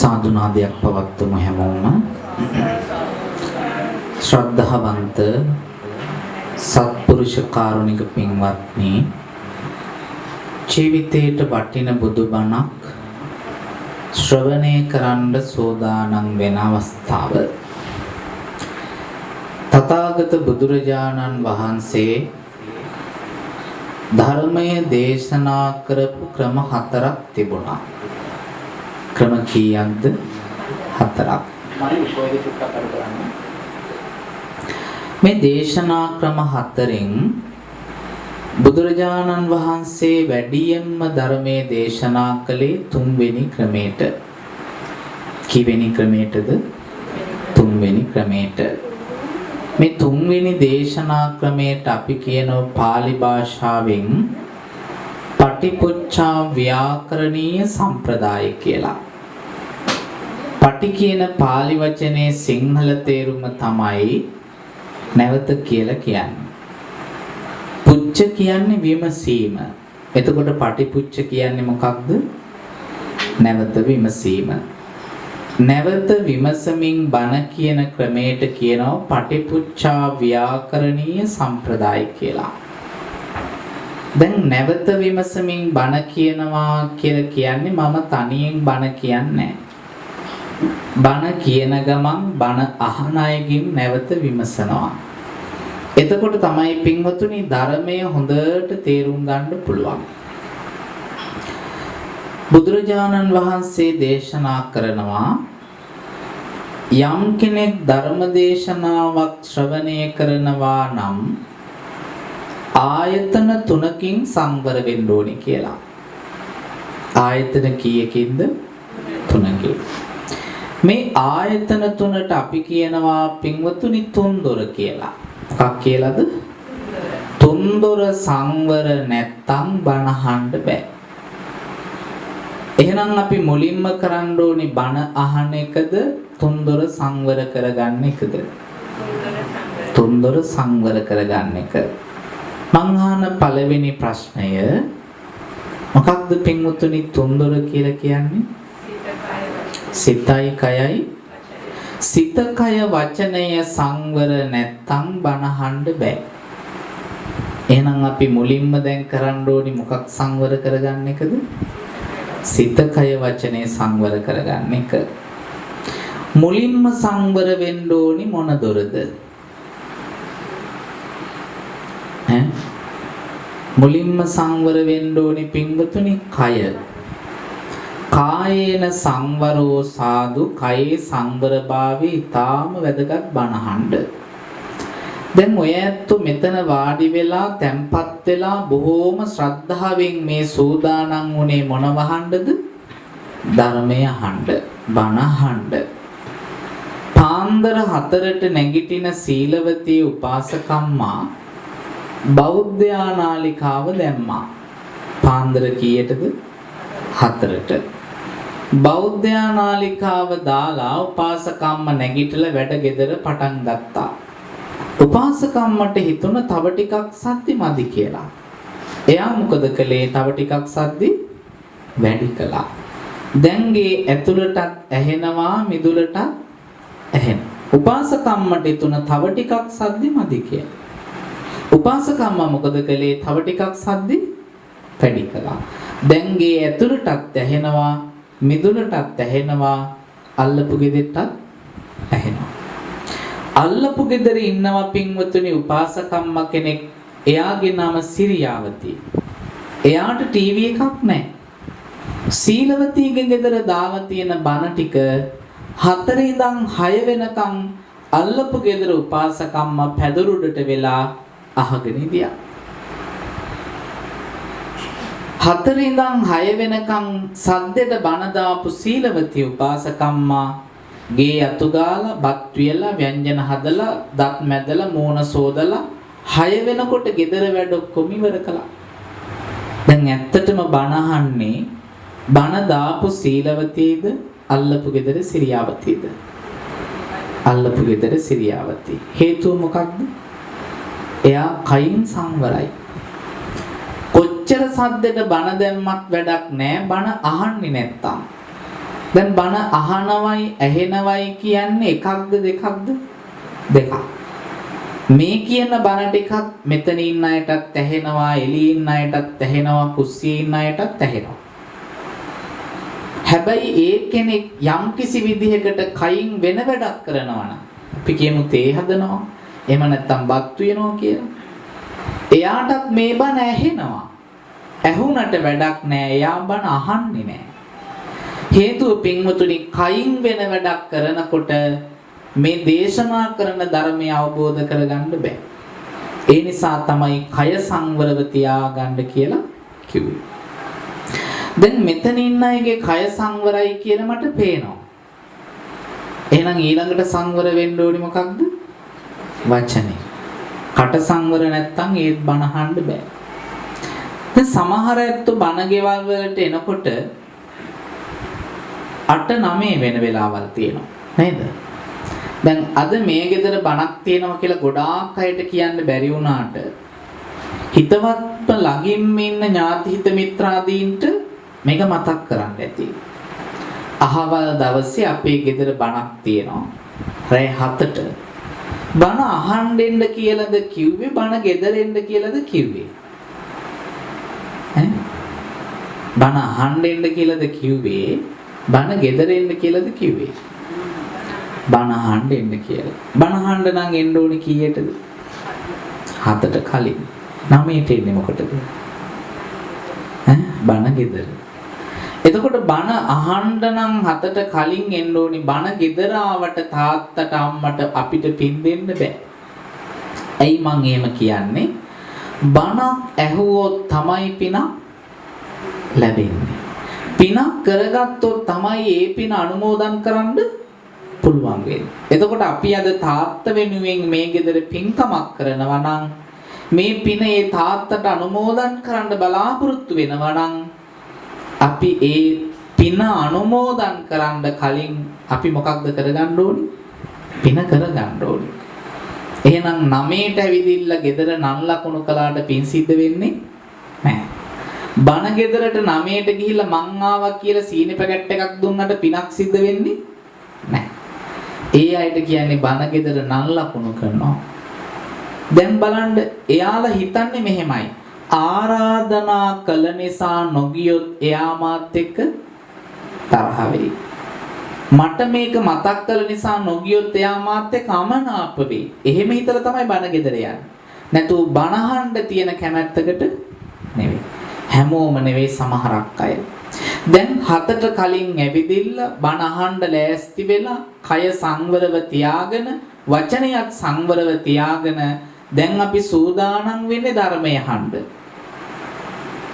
සාදුනාදයක් පවත්වමු හැමෝම. ශ්‍රද්ධාවන්ත සත්පුරුෂ කාරුණික පින්වත්නි, ජීවිතේට වටින බුදුබණක් ශ්‍රවණය කරන්න සෝදානම් වෙන අවස්ථාව. තථාගත බුදුරජාණන් වහන්සේ ධර්මය දේශනා කරපු ක්‍රම 4ක් තිබුණා. ක්‍රම කීයක්ද? 4ක්. මේ දේශනා ක්‍රම 4න් බුදුරජාණන් වහන්සේ වැඩියෙන්ම ධර්මයේ දේශනා කළේ 3 වෙනි ක්‍රමයට. කීවෙනි ක්‍රමයටද? 3 වෙනි ක්‍රමයට. මේ 3 වෙනි දේශනා ක්‍රමයට අපි කියනවා පාලි භාෂාවෙන් පටිපුච්ඡා ව්‍යාකරණීය සම්ප්‍රදාය කියලා. පටි කියන පාලි වචනේ සිංහල තේරුම තමයි නැවත කියලා කියන්නේ. පුච්ච කියන්නේ විමසීම. එතකොට පටිපුච්ච කියන්නේ මොකක්ද? නැවත විමසීම. නැවත විමසමින් බණ කියන ක්‍රමයට කියනවා පටිපුච්ඡා ව්‍යාකරණීය සම්ප්‍රදාය කියලා. දැන් නැවත විමසමින් බණ කියනවා කියලා කියන්නේ මම තනියෙන් බණ කියන්නේ. බණ කියන ගමන් බණ අහන අයගෙන් නැවත විමසනවා. එතකොට තමයි පින්වතුනි ධර්මය හොඳට තේරුම් ගන්න පුළුවන්. බුදුරජාණන් වහන්සේ දේශනා කරනවා යම් කෙනෙක් ධර්ම දේශනාවක් ශ්‍රවණය කරනවා නම් ආයතන 3කින් සංවර වෙන්න ඕනේ කියලා. ආයතන කීයකින්ද? 3කින්. මේ ආයතන 3ට අපි කියනවා පින්වතුනි තුන්දොර කියලා. මොකක් කියලාද? තුන්දොර සංවර නැත්තම් බණ අහන්න බෑ. එහෙනම් අපි මුලින්ම කරන්න ඕනි බණ අහන එකද තුන්දොර සංවර කරගන්න එකද? තුන්දොර සංවර කරගන්න එක. මං අහන පළවෙනි ප්‍රශ්නය මොකක්ද පින්වතුනි තුන්දොර කියලා කියන්නේ? සිතයි කයයි. සිත කය වචනය සංවර නැත්තම් බණ අහන්න බෑ. එහෙනම් අපි මුලින්ම දැන් කරන්න ඕනි මොකක් සංවර කරගන්න එකද? සිත කය වචනේ සංවර කරගන්න එක. මුලින්ම සංවර වෙන්න ඕනි මොන දොරද? මුලින්ම සංවර වෙන්න ඕනි පින්වතුනි කය. කායේන සංවරෝ සාදු, කයේ සංවරභාවය ඊටාම වැදගත් බණ අහන්න. දැන් ඔය ඇත්තෝ මෙතන වාඩි වෙලා තැම්පත් වෙලා බොහෝම ශ්‍රද්ධාවෙන් මේ සූදානම් වුණේ මොන වහන්නද? ධර්මය අහන්න, බණ අහන්න. පාන්දර 4ට නැගිටින සීලවතී උපාසකම්මා බෞද්ධ නාලිකාව දැම්මා. පාන්දර කීයටද? 4ට. බෞද්ධ නාලිකාව දාලා උපාසකම්ම නැගිටලා වැඩ ගෙදර පටන් ගත්තා. උපාසකම්මට හිතුණ තව ටිකක් සද්දි මදි කියලා. එයා මොකද කළේ? තව ටිකක් සද්දි වැඩි කළා. දැන්ගේ ඇතුළටත් ඇහෙනවා මිදුලටත් ඇහෙනවා. උපාසකම්මට හිතුණ තව ටිකක් සද්දි මදි කියලා. උපාසකම්ම මොකද කළේ? තව ටිකක් සද්දි වැඩි කළා. දැන්ගේ ඇතුළටත් ඇහෙනවා මිදුලටත් ඇහෙනවා අල්ලපු ගෙදරටත් ඇහෙනවා. අල්ලපු ගෙදර ඉන්නවා පින්වතුනි උපාසකම්ම කෙනෙක්. එයාගේ නම සිරියාවතී. එයාට ටීවී එකක් නැහැ. සීලවතීගේ ගෙදර දාලා තියෙන බණ ටික 4 ඉඳන් 6 වෙනකන් අල්ලපු ගෙදර උපාසකම්ම පැදුරුඩට වෙලා අහගෙන ඉදියා. 4 ඉඳන් 6 වෙනකන් සද්දෙට බණ දාපු සීලවතී උපාසකම්මා ගේ අතු ගාලා බත් වියලා ව්‍යංජන හදලා දත් මැදලා මූණ සෝදලා 6 වෙනකොට ගෙදර වැඩ ඔක්කොම ඉවර කළා. දැන් ඇත්තටම බණ අහන්නේ බණ දාපු සීලවතීද අල්ලපු ගෙදර සිරියාවතීද? අල්ලපු ගෙදර සිරියාවතී. හේතුව මොකක්ද? එයා කයින් සංවරයි. කොච්චර සද්දෙට බණ දැම්මත් වැඩක් නෑ බණ අහන්නේ නැත්තම්. දැන් බණ අහනවයි ඇහෙනවයි කියන්නේ එකක්ද දෙකක්ද? දෙකක්. මේ කියන බණ ටිකක් මෙතන ඉන්න අයටත් ඇහෙනවා, එළියේ ඉන්න අයටත් ඇහෙනවා, කුස්සියේ ඉන්න අයටත් ඇහෙනවා. හැබැයි ඒ කෙනෙක් යම්කිසි විදිහකට කයින් වෙන වැඩක් කරනවා නම් අපි කියමු තේ හදනවා, එහෙම නැත්නම් බත් වියනවා කියලා. එයාටත් මේ බණ ඇහෙනවා. ඇහුණට වැඩක් නැහැ. එයා බණ අහන්නේ නැහැ. හේතුව පින්වතුනි කයින් වෙන වැඩක් කරනකොට මේ දේශනා කරන ධර්මය අවබෝධ කරගන්න බෑ. ඒ නිසා තමයි කය සංවරව තියාගන්න කියලා කිව්වේ. දැන් මෙතන ඉන්න අයගේ කය සංවරයි කියලා මට පේනවා. එහෙනම් ඊළඟට සංවර වෙන්න ඕනි මොකක්ද? වචනේ. කට සංවර නැත්තම් ඒත් බණ අහන්න බෑ. දැන් සමහර ඇත්තෝ බණ ගෙවල් වලට එනකොට 8-9 වෙන වෙලාවල් තියෙනවා නේද? දැන් අද මේ ගෙදර බණක් තියෙනවා කියලා ගොඩාක් අයට කියන්න බැරි වුණාට හිතවත්ම ළඟින්ම ඉන්න ඥාති හිත මිත්‍රාදීන්ට මේක මතක් කරන්න ඇති. අහවල් දවසේ අපේ ගෙදර බණක් තියෙනවා. රෑ 7ට. බණ අහන්න එන්න කියලාද කිව්වේ බණ ගෙදර එන්න කියලාද කිව්වේ? බණ අහන්න එන්න කියලාද කිව්වේ බණ ගෙදර එන්න කියලාද කිව්වේ? බණ අහන්න එන්න කියලා. බණ අහන්න නම් එන්න ඕනේ කීයටද? 7ට කලින්. 9ට එන්නේ මොකටද? බණ ගෙදර. එතකොට බණ අහන්න නම් 7ට කලින් එන්න ඕනේ. බණ ගෙදර ආවට තාත්තට අම්මට අපිට පින් දෙන්න බෑ. ඇයි මං එහෙම කියන්නේ? බණක් ඇහුවොත් තමයි පිනක් ලැබෙන්නේ. පිනක් කරගත්තොත් තමයි ඒ පින අනුමෝදන් කරන්න පුළුවන් වෙන්නේ. එතකොට අපි අද තාත්ත වෙනුවෙන් මේ ගෙදර පින්කමක් කරනවා නම් මේ පින ඒ තාත්තට අනුමෝදන් කරන්න බලාපොරොත්තු වෙනවා නම් අපි ඒ පින අනුමෝදන් කරන්න කලින් අපි මොකක්ද කරගන්න ඕනේ? පින කරගන්න ඕනේ. එහෙනම් 9ට ඇවිදින්න ගෙදර නන් ලකුණු කළාට පින් සිද්ධ වෙන්නේ නැහැ. බණ ගෙදරට 9ට ගිහිල්ලා මං ආවා කියලා සීනි පැකට් එකක් දුන්නට පිනක් සිද්ධ වෙන්නේ නැහැ. ඒ අයට කියන්නේ බණ ගෙදර නන් ලකුණු කරනවා. දැන් බලන්න එයාලා හිතන්නේ මෙහෙමයි. ආරාධනා කළ නිසා නොගියොත් එයා මාත් එක්ක තරහ වෙයි. මට මේක මතක් කළ නිසා නොගියොත් එයා මාත් එක්ක අමනාප වෙයි. එහෙම හිතලා තමයි බණ ගෙදර යන්නේ. නැතු බණහඬ තියෙන කැමැත්තකට නෙවෙයි. හැමෝම නෙවෙයි සමහරක් අය. දැන් 7ට කලින් ඇවිදින්න බණ අහන්න ලෑස්ති වෙලා කය සංවරව තියාගෙන වචනයත් සංවරව තියාගෙන දැන් අපි සූදානම් වෙන්නේ ධර්මය අහන්න.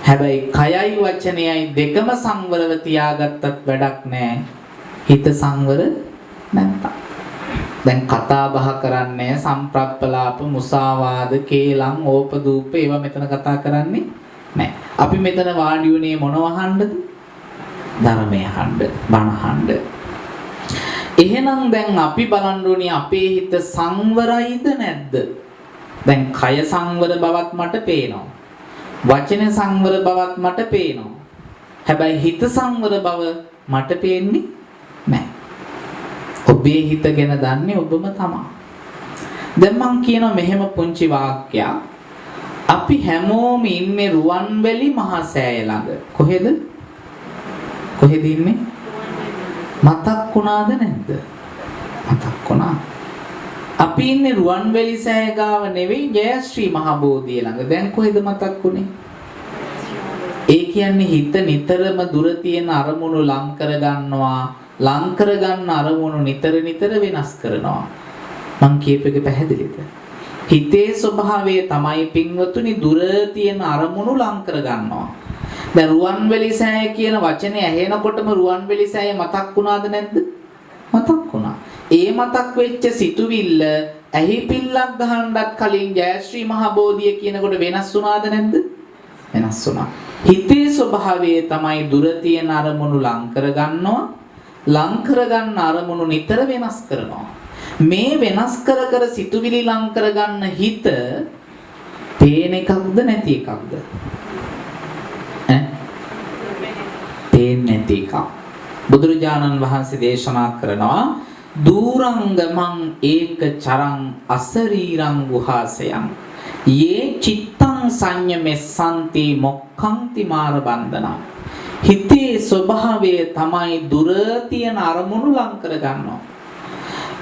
හැබැයි කයයි වචනයයි දෙකම සංවරව තියාගත්තත් වැඩක් නැහැ. හිත සංවර නැත්තම්. දැන් කතා බහ කරන්නේ සම්ප්‍රප්පලාප මුසාවාද කේලම් ඕපදූප ඒවා මෙතන කතා කරන්නේ නැහැ. අපි මෙතන වාඩි වුණේ මොනව අහන්නද? ධර්මය අහන්න, බණ අහන්න. එහෙනම් දැන් අපි බලන්න ඕනේ අපේ හිත සංවරයිද නැද්ද? දැන් කය සංවර බවත් මට පේනවා. වචන සංවර බවත් මට පේනවා. හැබැයි හිත සංවර බව මට පේන්නේ නැහැ. ඔබේ හිත ගැන දන්නේ ඔබම තමයි. දැන් මං කියනවා මෙහෙම පුංචි වාක්‍යයක්. අපි හැමෝම ඉන්නේ රුවන්වැලි මහා සෑය ළඟ. කොහෙද? කොහෙද ඉන්නේ? මතක් වුණාද නැද්ද? මතක් වුණා. අපි ඉන්නේ රුවන්වැලි සෑය ගාව නෙවෙයි ජයශ්‍රී මහ බෝධිය ළඟ. දැන් කොහෙද මතක් වුනේ? ඒ කියන්නේ හිත නිතරම දුර තියෙන අරමුණු ලං කර ගන්නවා. ලං කර ගන්න අරමුණු නිතර නිතර වෙනස් කරනවා. මං කියපේක පැහැදිලිද? හිතේ ස්වභාවය තමයි පින්වතුනි දුර තියෙන අරමුණු ලං කර ගන්නවා. දැන් රුවන්වැලි සෑය කියන වචනේ ඇහෙනකොටම රුවන්වැලි සෑය මතක් වුණාද නැද්ද? මතක් වුණා. ඒ මතක් වෙච්ච සිතුවිල්ල ඇහි පිල්ලක් ගහන්නත් කලින් ජයශ්‍රී මහ බෝධිය කියනකොට වෙනස් වුණාද නැද්ද? වෙනස් වුණා. හිතේ ස්වභාවය තමයි දුර තියෙන අරමුණු ලං කර ගන්නවා. ලං කර ගන්න අරමුණු නිතර වෙනස් කරනවා. මේ වෙනස් කර කර සිතුවිලි ලං කර ගන්න හිත පේන එකක්ද නැති එකක්ද? පේන්නේ නැති එකක්. බුදුරජාණන් වහන්සේ දේශනා කරනවා දූරංගමං ඒක චරං අසරීරං ගුහාසයං යේ චිත්තං සංයමෙස්සන්ති මොක්ඛන්ති මාර බන්ධනං. හිතේ ස්වභාවය තමයි දුර තියෙන අරමුණු ලං කර ගන්නවා.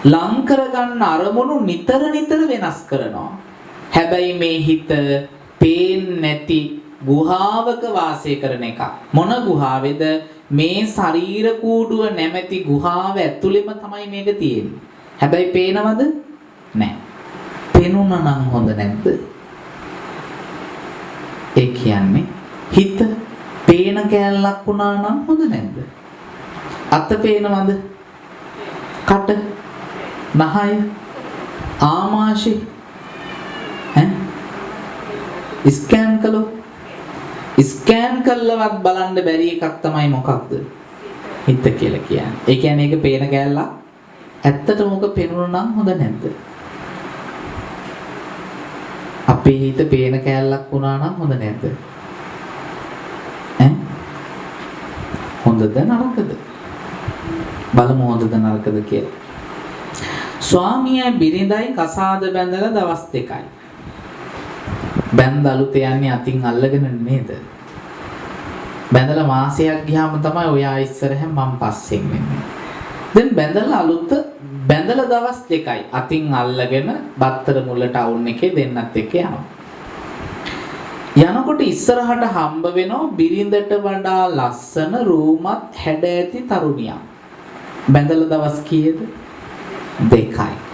ලං කර ගන්න අරමුණු නිතර නිතර වෙනස් කරනවා. හැබැයි මේ හිත පේන්නේ නැති ගුහාවක වාසය කරන එක. මොන ගුහාවේද? මේ ශරීර කූඩුව නැමැති ගුහාව ඇතුළෙම තමයි මේක තියෙන්නේ. හැබැයි පේනවද? නැහැ. පේනුණා නම් හොඳ නැද්ද? ඒ කියන්නේ හිත පේන කැලලක් වුණා නම් හොඳ නැද්ද? අත පේනවද? කට, නහය, ආමාශය ස්කෑන් කළොත් ස්කෑන් කළවත් බලන්න බැරි එකක් තමයි මොකක්ද? හිත කියලා කියන්නේ. ඒ කියන්නේ ඒක පේන කැලලක්. ඇත්තටම මොක පේනුණා නම් හොඳ නැද්ද? අපේ හිත පේන කැලලක් වුණා නම් හොඳ නැද්ද? හොඳද නරකද? බලමු හොඳද නරකද කියලා. ස්වාමියා බිරිඳයි කසාද බැඳලා දවස් 2යි. බැඳ අලුත යන්නේ අතින් අල්ලගෙන නේද? බැඳලා මාසයක් ගියාම තමයි ඔයා ඉස්සරහෙන් මම පස්සෙන් වෙන්නේ. දැන් බැඳලා දවස් 2යි අතින් අල්ලගෙන බත්තර මුල්ල ටවුන් එකේ දෙන්නත් එක්ක යනවා. යනකොට ඉස්සරහට හම්බ වෙනවා බිරිඳට වඩා ලස්සන රූමත් හැඩ ඇති තරුණියක්. බැඳලා දවස් කීයද? 2යි.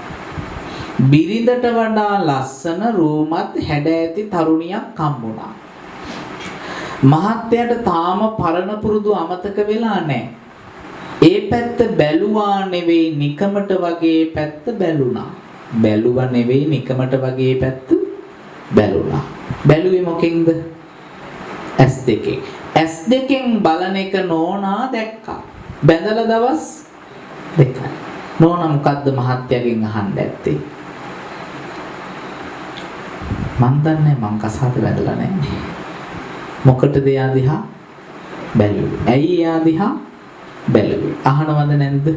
බිරිඳට වඩා ලස්සන රූමත් හැඩ ඇති තරුණියක් හම්බුණා. මහත්තයාට තාම පරණ පුරුදු අමතක වෙලා නැහැ. ඒ පැත්ත බැලුවා නෙවෙයි නිකමට වගේ පැත්ත බැලුණා. බැලුවා නෙවෙයි නිකමට වගේ පැත්ත බැලුණා. බැලුවේ මොකෙන්ද? S2. S2 බලන එක නෝනා දැක්කා. බැඳලා දවස් 2යි. නෝනා මොකද්ද මහත්තයාගෙන් අහන්න ඇත්තේ? මන් දන්නේ මං කසාද බැඳලා නැහැ. මොකටද එයා දිහා බැලුවේ? ඇයි එයා දිහා බැලුවේ? අහනවද නැද්ද?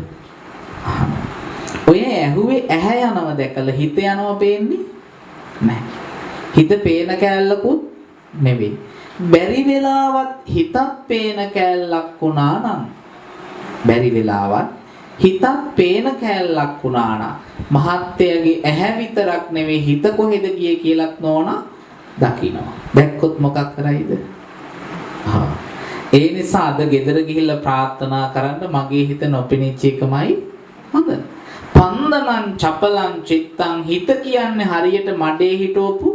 අහනවා. ඔය ඇහුවේ ඇහැ යනව දැකලා හිත යනව පේන්නේ නැහැ. හිත පේන කැලලකුත් නෙවෙයි. බැරි වෙලාවත් හිතත් පේන කැලලක් වුණා නම් බැරි වෙලාවත් හිතත් පේන කැලලක් වුණා නම් මහත්තයාගේ ඇහැ විතරක් නෙවෙයි හිත කොහෙද ගියේ කියලාත් නෝනා දකින්නවා. දැක්කොත් මොකක් කරයිද? ඒ නිසා අද ගෙදර ගිහිල්ලා ප්‍රාර්ථනා කරන්න මගේ හිත නොපෙනිච්ච එකමයි හොඳ. පන්දනං චපලං චිත්තං හිත කියන්නේ හරියට මඩේ හිටවපු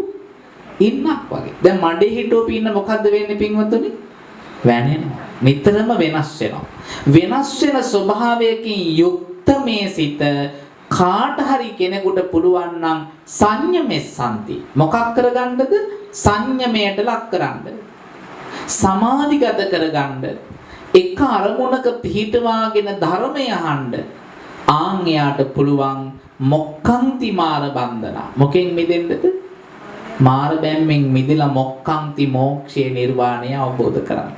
ඉන්නක් වගේ. දැන් මඩේ හිටවපු ඉන්න මොකද්ද වෙන්නේ පින්වතුනි? වැනෙනවා. නිතරම වෙනස් වෙනවා. වෙනස් වෙන ස්වභාවයකින් යුක්ත මේ සිත කාට හරි කෙනෙකුට පුළුවන් නම් සංයමෙස්සන්ති. මොකක් කරගන්නද? සංයමයට ලක් කරන්න. සමාධිගත කරගන්න. එක අරමුණක පිහිටවාගෙන ධර්මය අහන්න. ආන් එයාට පුළුවන් මොක්ඛන්ති මාර බන්ධන. මොකෙන් මිදෙන්නද? මාර බැම්මෙන් මිදලා මොක්ඛන්ති මෝක්ෂේ නිර්වාණය අවබෝධ කරගන්න.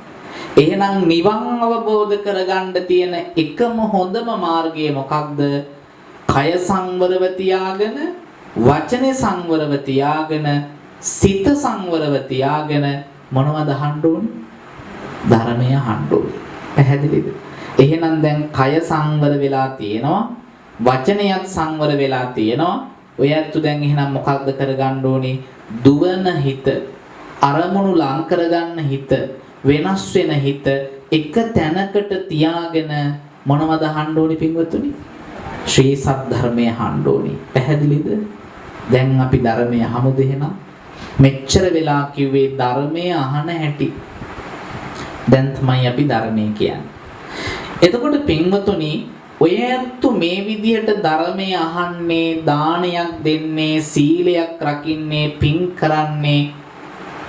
එහෙනම් නිවන් අවබෝධ කරගන්න තියෙන එකම හොඳම මාර්ගය මොකක්ද? කය සංවරව තියාගෙන, වචනේ සංවරව තියාගෙන, සිත සංවරව තියාගෙන මොනවද අහන්න ඕනේ? ධර්මය අහන්න ඕනේ. පැහැදිලිද? එහෙනම් දැන් කය සංවර වෙලා තියෙනවා, වචනයත් සංවර වෙලා තියෙනවා. ඔයත් දැන් එහෙනම් මොකක්ද කරගන්න ඕනේ? දුවන හිත, අරමුණු ලං කරගන්න හිත, වෙනස් වෙන හිත එක තැනකට තියාගෙන මොනවද අහන්න ඕනේ පින්වතුනි? ශ්‍රී සද්ධර්මය අහන්න ඕනේ. පැහැදිලිද? දැන් අපි ධර්මය අහමුද එහෙනම්? මෙච්චර වෙලා කිව්වේ ධර්මය අහන හැටි. දැන් තමයි අපි ධර්මය කියන්නේ. එතකොට පින්වතුනි, ඔය ඇත්තු මේ විදිහට ධර්මය අහන්නේ, දානයක් දෙන්නේ, සීලයක් රකින්නේ, පින් කරන්නේ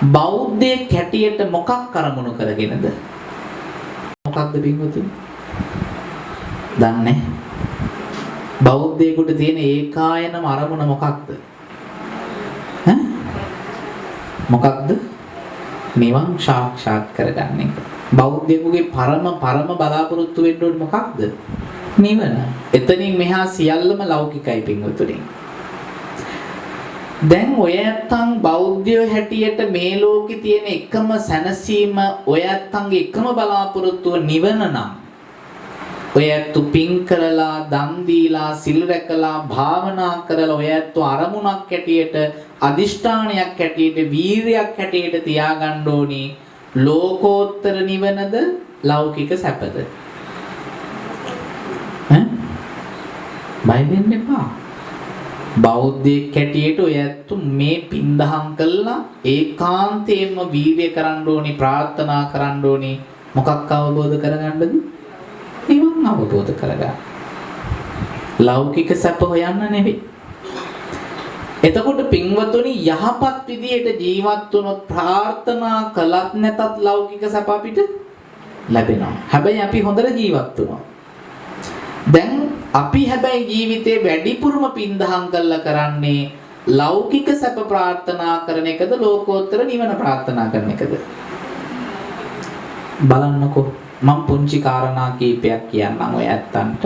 බෞද්ධයෙක් හැටියට මොකක් අරමුණු කරගෙනද? මොකක්ද පින්වතුනි? දන්නේ? බෞද්ධයෙකුට තියෙන ඒකායනම අරමුණ මොකක්ද? මොකක්ද? නිවන් සාක්ෂාත් කරගන්න එක. බෞද්ධයෙකුගේ පරම බලාපොරොත්තු වෙන්න ඕනේ මොකක්ද? නිවන. එතනින් මෙහා සියල්ලම ලෞකිකයි පින්වතුනි. දැන් ඔය ඇත්තන් බෞද්ධයෝ හැටියට මේ ලෝකේ තියෙන එකම සැනසීම ඔය ඇත්තන්ගේ එකම බලාපොරොත්තුව නිවන නම් ඔය ඇත්තු පින් කරලා දන් දීලා සිල් රැකලා භාවනා කරලා ඔය ඇත්තු අරමුණක් හැටියට අදිෂ්ඨානයක් හැටියට වීරියක් හැටියට තියාගන්න ඕනි ලෝකෝත්තර නිවනද ලෞකික සැපද? බය වෙන්න එපා. බෞද්ධයෙක් හැටියට ඔය ඇත්තු මේ පින්දහම් කළා ඒකාන්තයෙන්ම වීර්ය කරන්න ඕනි ප්‍රාර්ථනා කරන්න ඕනි මොකක් අවබෝධ කරගන්නද? නිවන් අවබෝධ කරගන්න. ලෞකික සැප හොයන්න නෙවෙයි. එතකොට පින්වතුනි යහපත් විදියට ජීවත් වුණොත් ප්‍රාර්ථනා කළත් නැතත් ලෞකික සැප අපිට ලැබෙනවා. හැබැයි අපි හොඳට ජීවත් වුණා. දැන් අපි හැබැයි ජීවිතේ වැඩිපුරම පින්දහම් කරලා කරන්නේ ලෞකික සැප ප්‍රාර්ථනා කරන එකද ලෝකෝත්තර නිවන ප්‍රාර්ථනා කරන එකද? බලන්නකෝ මම පුංචි කාරණා කීපයක් කියන්නම් ඔය ඇත්තන්ට.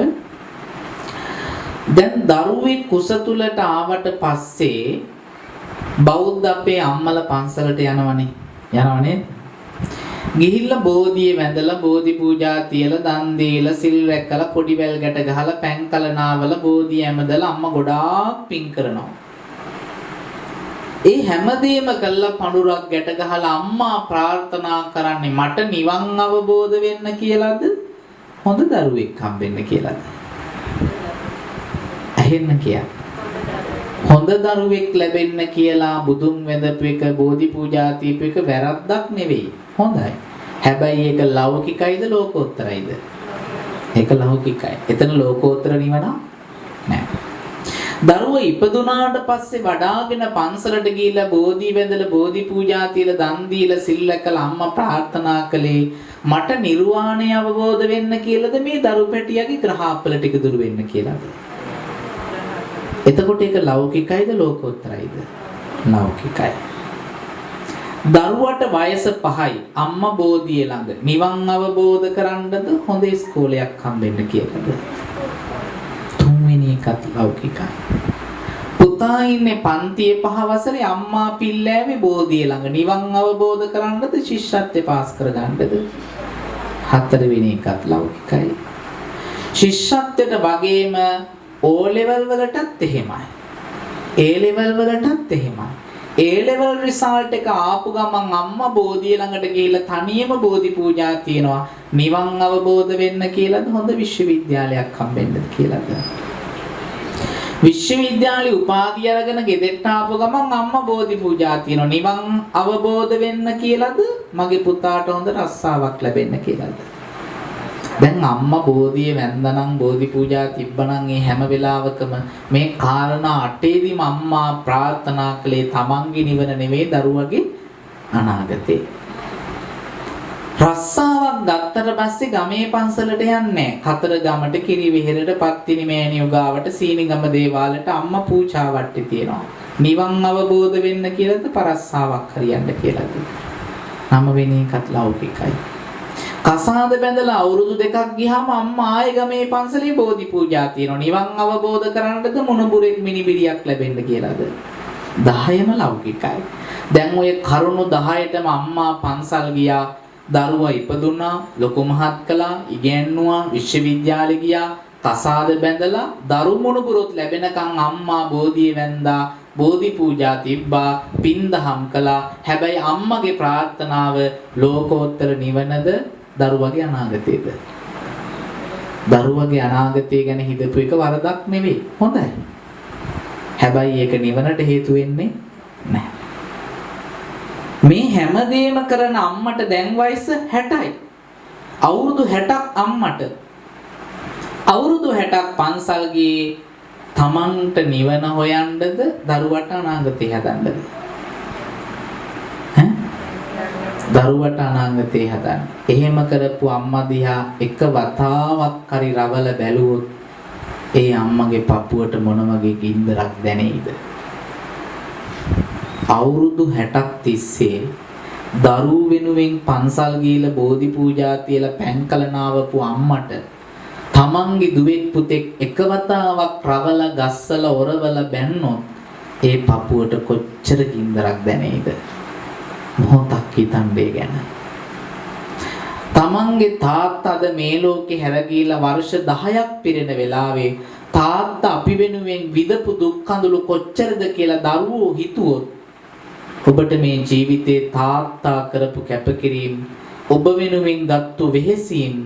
දැන් දරුවෙක් කුස තුලට ආවට පස්සේ බෞද්ධ අපේ අම්මලා පන්සලට යනවනේ. ගිහිල්ලා බෝධිය වැඳලා බෝධි පූජා තියලා දන් දීලා සිල් රැකලා පොඩි වැල් ගැට ගහලා පැන් කලනාවල බෝධිය ඇමදලා අම්මා ගොඩාක් පින් කරනවා. ඒ හැමදේම කළා පඳුරක් ගැට ගහලා අම්මා ප්‍රාර්ථනා කරන්නේ මට නිවන් අවබෝධ වෙන්න කියලාද හොඳ දරුවෙක් හම්බෙන්න කියලාද? ඇහෙන්න කියා. හොඳ දරුවෙක් ලැබෙන්න කියලා බුදුන් වැඳපු එක බෝධි පූජා තියපු එක වැරද්දක් නෙවෙයි. හොඳයි. හැබැයි ඒක ලෞකිකයිද ලෝකෝත්තරයිද? ඒක ලෞකිකයි. එතන ලෝකෝත්තර නිවන නෑ. දරුවා ඉපදුනාට පස්සේ වඩාගෙන පන්සලට ගිහිල්ලා බෝධි වැඳලා බෝධි පූජා තියලා දන් දීලා සිල් රැකලා අම්මා ප්‍රාර්ථනා කළේ මට නිර්වාණය අවබෝධ වෙන්න කියලාද මේ දරු පැටියාගේ ග්‍රහාපල ටික දුර වෙන්න කියලාද? එතකොට ඒක ලෞකිකයිද ලෝකෝත්තරයිද? ලෞකිකයි. දරුවට වයස 5යි අම්මා බෝධිය ළඟ නිවන් අවබෝධ කරන්නද හොඳ ඉස්කෝලයක් හම්බෙන්න කියලාද? තුන්වෙනි එකත් ලෞකිකයි. පුතා ඉන්නේ පන්තියේ 5 වසරේ අම්මා පිල්ලෑවේ බෝධිය ළඟ නිවන් අවබෝධ කරන්නද ශිෂ්‍යත්වය පාස් කරගන්නද? හතරවෙනි එකත් ලෞකිකයි. ශිෂ්‍යත්වයට වගේම O level වලටත් එහෙමයි. A level වලටත් එහෙමයි. A level result එක ආපු ගමන් අම්මා බෝධිය ළඟට ගිහිල්ලා තනියම බෝධි පූජා තියනවා නිවන් අවබෝධ වෙන්න කියලාද හොඳ විශ්වවිද්‍යාලයක් හම්බෙන්නද කියලාද? විශ්වවිද්‍යාලේ උපාධිය අරගෙන ගෙදරට ආපු ගමන් අම්මා බෝධි පූජා තියනවා නිවන් අවබෝධ වෙන්න කියලාද මගේ පුතාට හොඳ රස්සාවක් ලැබෙන්න කියලාද? දැන් අම්මා බෝධිය වැන්දනම් බෝධි පූජා තිබ්බනම් ඒ හැම වෙලාවකම මේ කාරණා 8ෙදිම අම්මා ප්‍රාර්ථනා කළේ තමන්ගේ නිවන නෙවෙයි දරුවගේ අනාගතේ. රස්සාවක් ගත්තට පස්සේ ගමේ පන්සලට යන්නේ කතර ගමට කිරි විහෙරට පත්තිනි මෑණියෝ ගාවට සීනිගම දේවාලට අම්මා පූජා වට්ටි තියනවා. නිවන් අවබෝධ වෙන්න කියලාද පරස්සාවක් හරියන්න කියලාද? 9 වෙනි එකත් ලෞකිකයි. කසාද බැඳලා අවුරුදු 2ක් ගියාම අම්මා ආයෙ ගමේ පන්සලේ බෝධි පූජා තියනවා. නිවන් අවබෝධ කරගන්නද මොනබුරෙක් මිනිබිරියක් ලැබෙන්න කියලාද? 10ම ලෞකිකයි. දැන් ඔය කරුණු 10ටම අම්මා පන්සල් ගියා, දරුවා ඉපදුනා, ලොකු මහත් කළා, ඉගෙනුවා, විශ්වවිද්‍යාලෙ ගියා, කසාද බැඳලා දරු මොනබුරොත් ලැබෙනකන් අම්මා බෝධිය වැන්දා, බෝධි පූජා තිබ්බා, පින්දහම් කළා. හැබැයි අම්මගේ ප්‍රාර්ථනාව ලෝකෝත්තර නිවනද දරුවගේ අනාගතයේද? දරුවගේ අනාගතය ගැන හිතපු එක වරදක් නෙවෙයි. හොඳයි. හැබැයි ඒක නිවනට හේතු වෙන්නේ නැහැ. මේ හැමදේම කරන අම්මට දැන් වයස 60යි. අවුරුදු 60ක් අම්මට. අවුරුදු 60ක් පන්සල් ගියේ තමන්ට නිවන හොයන්නද දරුවට අනාගතය හදන්නද? දරුවට අනාගතේ හදන්න. එහෙම කරපු අම්මා දිහා එක වතාවක් හරි රවල බැලුවොත් ඒ අම්මගේ පපුවට මොන වගේ ගින්දරක් දැනෙයිද? අවුරුදු 60ක් තිස්සේ දරුවෝ වෙනුවෙන් පන්සල් ගිහලා බෝධි පූජා තියලා පැන් කලනාවපු අම්මට තමන්ගේ දුවෙක් පුතෙක් එකවතාවක් රවලා ගස්සලා ඔරවලා බැන්නොත් ඒ පපුවට කොච්චර කින්දරක් දැනේද? මොහොතක් හිතන්නේ ගැන. තමන්ගේ තාත්තාද මේ ලෝකේ හැරගිලා වර්ෂ 10ක් පිරෙන වෙලාවේ තාත්තා අපි වෙනුවෙන් විඳපු දුක් කඳුළු කොච්චරද කියලා දරුවෝ හිතුවොත් ඔබට මේ ජීවිතේ තාත්තා කරපු කැපකිරීම ඔබ වෙනුවෙන් ගත්තු වෙහෙසීම්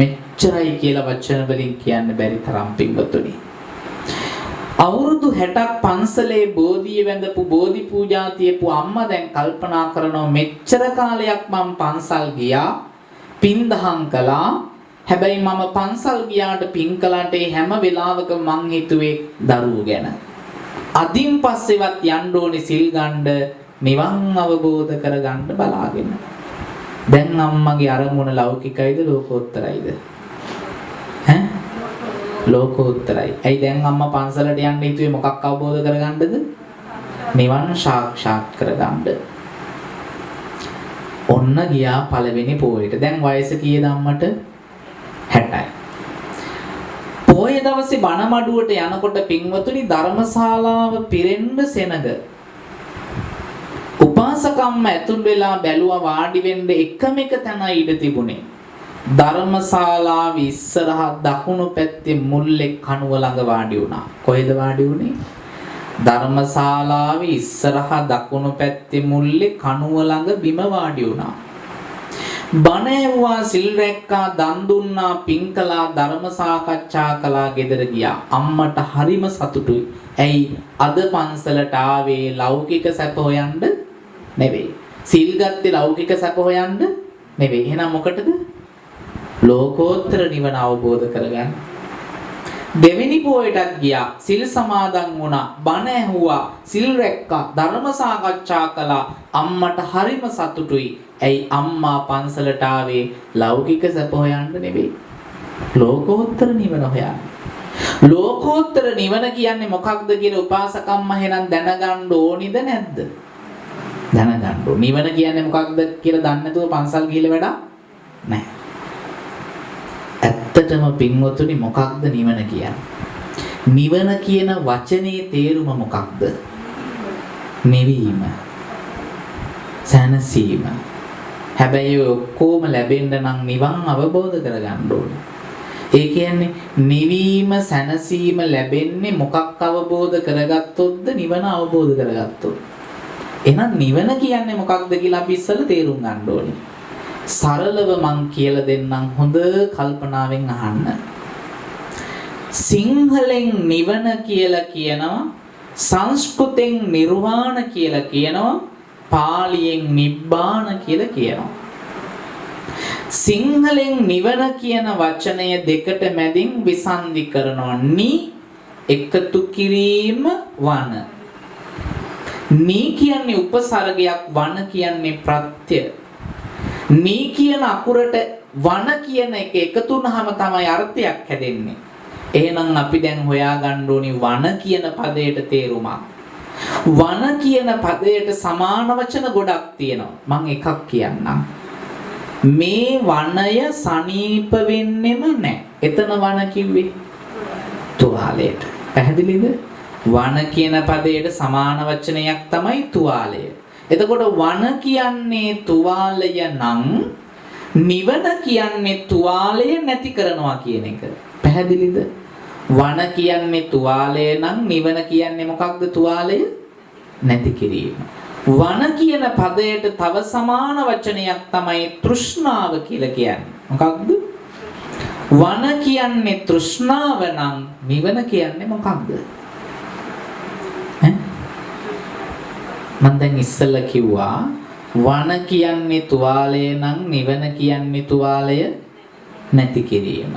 මෙච්චරයි කියලා වචන වලින් කියන්න බැරි තරම් පින්වතුනි. අවුරුදු 60ක් පන්සලේ බෝධිය වැඳපු බෝධි පූජා තියපු අම්මා දැන් කල්පනා කරනවා මෙච්චර කාලයක් මම පන්සල් ගියා පින්දහම් කළා. හැබැයි මම පන්සල් ගියාට පින් කළාට හැම වෙලාවකම මං හිතුවේ දරුවෝ ගැන. අදින් පස්සෙවත් යන්න ඕනේ සිල් ගන්න නිවන් අවබෝධ කරගන්න බලාගෙන. දැන් අම්මගේ අරමුණ ලෞකිකයිද ලෝකෝත්තරයිද? ඈ? ලෝකෝත්තරයි. ඇයි දැන් අම්මා පන්සලට යන්න හිතුවේ මොකක් අවබෝධ කරගන්නද? නිවන් සාක්ෂාත් කරගන්න. ඔන්න ගියා පළවෙනි පොයට. දැන් වයස කීයද අම්මට? 60යි. පොය දවසේ බණ මඩුවට යනකොට පින්වතුනි ධර්මශාලාව පිරෙන්න සෙනග. උපාසකම්ම ඇතුල් වෙලා බැලුවා වාඩි වෙන්න එකම එක තැන ඉඩ තිබුණේ. ධර්මශාලාව ඉස්සරහා දකුණු පැත්තේ මුල්ලේ කණුව ළඟ වාඩි වුණා. කොහෙද වාඩි වුණේ? ධර්මශාලාවේ ඉස්සරහා දකුණු පැත්තේ මුල්ලේ කණුව ළඟ බිම වාඩි වුණා. බණ ඇහුවා, සිල් රැක්කා, දන් දුන්නා, පින් කළා, ධර්ම සාකච්ඡා කළා, ගෙදර ගියා. අම්මට හරිම සතුටුයි. ඇයි අද පන්සලට ආවේ ලෞකික සැප හොයන්න නෙවෙයි. සිල් ගත්තේ ලෞකික සැප හොයන්න නෙවෙයි. එහෙනම් මොකටද? ලෝකෝත්තර නිවන අවබෝධ කරගන්න. දෙවෙනි පොයටත් ගියා, සිල් සමාදන් වුණා, බණ ඇහුවා, සිල් රැක්කා, ධර්ම සාකච්ඡා කළා. අම්මට හරිම සතුටුයි. ඇයි අම්මා පන්සලට ආවේ ලෞකික සැප හොයන්න නෙවෙයි. ලෝකෝත්තර නිවන හොයන්න. ලෝකෝත්තර නිවන කියන්නේ මොකක්ද කියලා උපාසකම්මා එහෙනම් දැනගන්න ඕනිද නැද්ද? දැනගන්න ඕන. නිවන කියන්නේ මොකක්ද කියලා දන්නේ නැතුව පන්සල් ගිහලා වැඩක් නැහැ. ඇත්තටම පින්වතුනි මොකක්ද නිවන කියන්නේ? නිවන කියන වචනේ තේරුම මොකක්ද? නිවීම. සැනසීම. හැබැයි ඔක්කොම ලැබෙන්න නම් නිවන් අවබෝධ කරගන්න ඕනේ. ඒ කියන්නේ නිවීම සැනසීම ලැබෙන්නේ මොකක් අවබෝධ කරගත්තොත්ද? නිවන අවබෝධ කරගත්තොත්. එහෙනම් නිවන කියන්නේ මොකක්ද කියලා අපි ඉස්සෙල්ලා තේරුම් ගන්න ඕනේ. සරලව මං කියලා දෙන්නම්, හොඳ කල්පනාවෙන් අහන්න. සිංහලෙන් නිවන කියලා කියනවා, සංස්කෘතෙන් නිර්වාණ කියලා කියනවා, පාලියෙන් නිබ්බාන කියලා කියනවා. සිංහලෙන් නිවන කියන වචනය දෙකට මැදින් විසන්ධි කරනවා. නි එකතු කිරීම වන. නි කියන්නේ උපසර්ගයක්, වන කියන්නේ ප්‍රත්‍ය. නි කියන අකුරට වන කියන එක එකතු වුනහම තමයි අර්ථයක් හැදෙන්නේ. එහෙනම් අපි දැන් හොයාගන්න ඕනි වන කියන පදයට තේරුමක්. වන කියන පදයට සමාන වචන ගොඩක් තියෙනවා. මම එකක් කියන්නම්. මේ වනය සනීප වෙන්නෙම නැහැ. එතන වන කිව්වේ තුවාලයට. පැහැදිලිද? වන කියන පදයට සමාන වචනයක් තමයි තුවාලය. එතකොට වන කියන්නේ තුවාලය නම් නිවන කියන්නේ තුවාලය නැති කරනවා කියන එක. පැහැදිලිද? වන කියන්නේ තුවාලය නම් නිවන කියන්නේ මොකක්ද? තුවාලය නැති කිරීම. වන කියන පදයට තව සමාන වචනයක් තමයි තෘෂ්ණාව කියලා කියන්නේ. මොකක්ද? වන කියන්නේ තෘෂ්ණාව නම් නිවන කියන්නේ මොකක්ද? මම දැන් ඉස්සෙල්ලා කිව්වා වන කියන්නේ තුවාලය නම් නිවන කියන්නේ තුවාලය නැති කිරීම.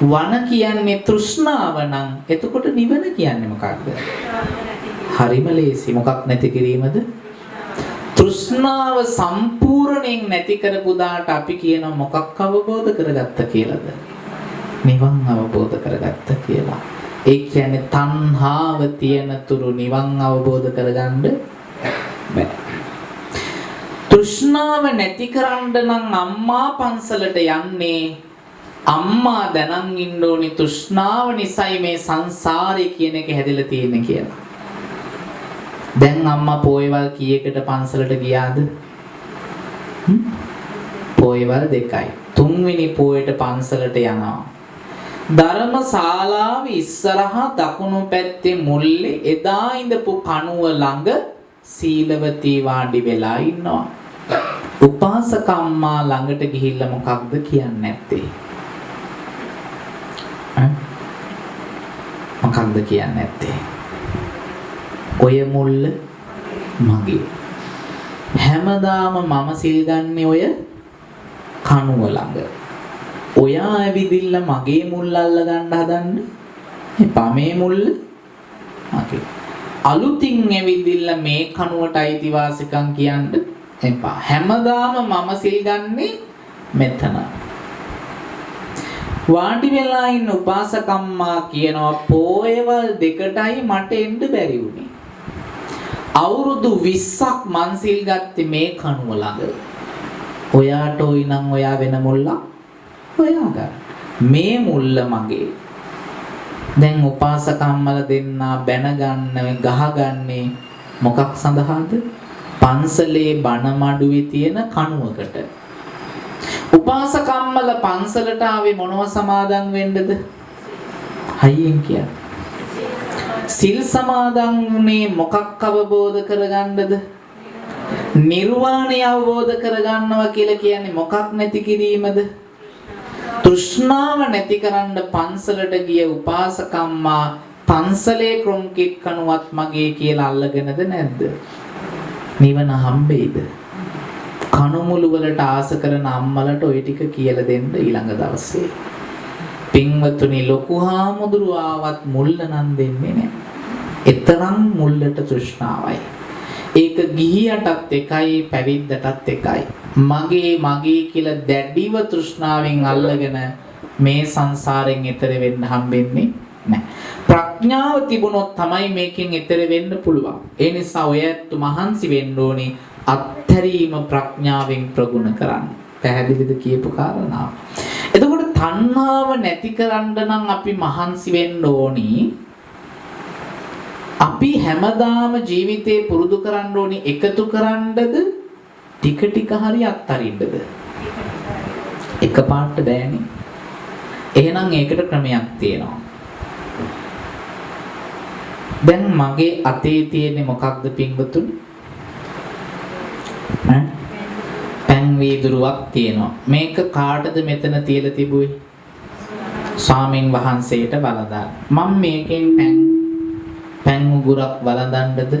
වන කියන්නේ තෘෂ්ණාව නම් එතකොට නිවන කියන්නේ මොකක්ද? හරිම ලේසි. මොකක් නැති කිරීමද? තෘෂ්ණාව සම්පූර්ණයෙන් නැති කරපු දාට අපි කියන මොකක් අවබෝධ කරගත්ත කියලාද? නිවන් අවබෝධ කරගත්ත කියලා. ඒ කියන්නේ තණ්හාව තියෙන තුරු නිවන් අවබෝධ කරගන්න බෑ. තෘෂ්ණාව නැති කරන්න නම් අම්මා පන්සලට යන්නේ. අම්මා දැනන් ඉන්න ඕනි තෘෂ්ණාව නිසයි මේ සංසාරේ කියන එක හැදෙලා තියෙන්නේ කියලා. දැන් අම්මා පොයවල් කීයකට පන්සලට ගියාද? පොයවල් 2යි. තුන්වෙනි පොයට පන්සලට යනවා. ධර්මශාලාවේ ඉස්සරහා දකුණු පැත්තේ මුල්ලේ එදා ඉඳපු කණුව ළඟ සීලවතී වාඩි වෙලා ඉන්නවා. උපාසක අම්මා ළඟට ගිහිල්ලා මොකක්ද කියන්නේ නැත්තේ? මොකක්ද කියන්නේ නැත්තේ? ඔය මුල්ල මගේ. හැමදාම මම සිල් ගන්නේ ඔය කණුව ළඟ. ඔයා ඇවිදින්න මගේ මුල් අල්ල ගන්න හදන්නේ. එපා මේ මුල්ල මගේ. අලුතින් ඇවිදින්න මේ කණුවට අයිතිවාසිකම් කියන්න එපා. හැමදාම මම සිල් ගන්නේ මෙතන. වාඩි වෙලා ඉන්න උපාසකම්මා කියනවා පොයවල් 2ටයි මට එන්න බැරි වුණේ. අවුරුදු 20ක් මං සිල් ගත්තේ මේ කණුව ළඟ. ඔයාට ওই නම් ඔයා වෙන මුල්ලක් ඔයා ගන්න. මේ මුල්ල මගේ. දැන් උපාසකම්මල දෙන්නා බැනගන්න ගහගන්නේ මොකක් සඳහාද? පන්සලේ බණ මඩුවේ තියෙන කණුවකට. උපාසකම්මල පන්සලට ආවේ මොනව සමාදන් වෙන්නද? හයියෙන් කියන්න. සිල් සමාදන් වුණේ මොකක් අවබෝධ කරගන්නද? නිර්වාණය අවබෝධ කරගන්නවා කියලා කියන්නේ මොකක් නැති කිරීමද? තෘෂ්ණාව නැති කරන්න පන්සලට ගිය උපාසකම්මා පන්සලේ ක්‍රොන්කිට් කණුවත් මගේ කියලා අල්ලගෙනද නැද්ද? නිවන හම්බෙයිද? කණුමුළු වලට ආස කරන අම්මලට ওই ටික කියලා දෙන්න ඊළඟ දවසේ. පින්වතුනි ලොකු හාමුදුරුව ආවත් මුල්ල නම් දෙන්නේ නැහැ. එතරම් මුල්ලට තෘෂ්ණාවයි. ඒක ගිහියටත් එකයි පැවිද්දටත් එකයි. මගේ කියලා දැඩිව තෘෂ්ණාවෙන් අල්ලගෙන මේ සංසාරයෙන් එතර වෙන්න හම්බෙන්නේ නැහැ. ප්‍රඥාව තිබුණොත් තමයි මේකෙන් එතර වෙන්න පුළුවන්. ඒ නිසා ඔයත් මහන්සි වෙන්න ඕනේ අත්හැරීම ප්‍රඥාවෙන් ප්‍රගුණ කරන්න. පැහැදිලිද කියපු කාරණාව? එතකොට තණ්හාව නැති කරන්න නම් අපි මහන්සි වෙන්න ඕනි. අපි හැමදාම ජීවිතේ පුරුදු කරන්න ඕනි එකතු කරන්නද ටික ටික හරි අත්තරින්නද? එකපාරට බෑනේ. එහෙනම් ඒකට ක්‍රමයක් තියෙනවා. දැන් මගේ අතේ තියෙන්නේ මොකක්ද පින්වතුනි? පැන් වීදුරුවක් තියෙනවා. මේක කාටද මෙතන තියලා තිබුවේ? ස්වාමින් වහන්සේට වළඳන්න. මම මේකෙන් පැන් උගුරක් වළඳන්නද?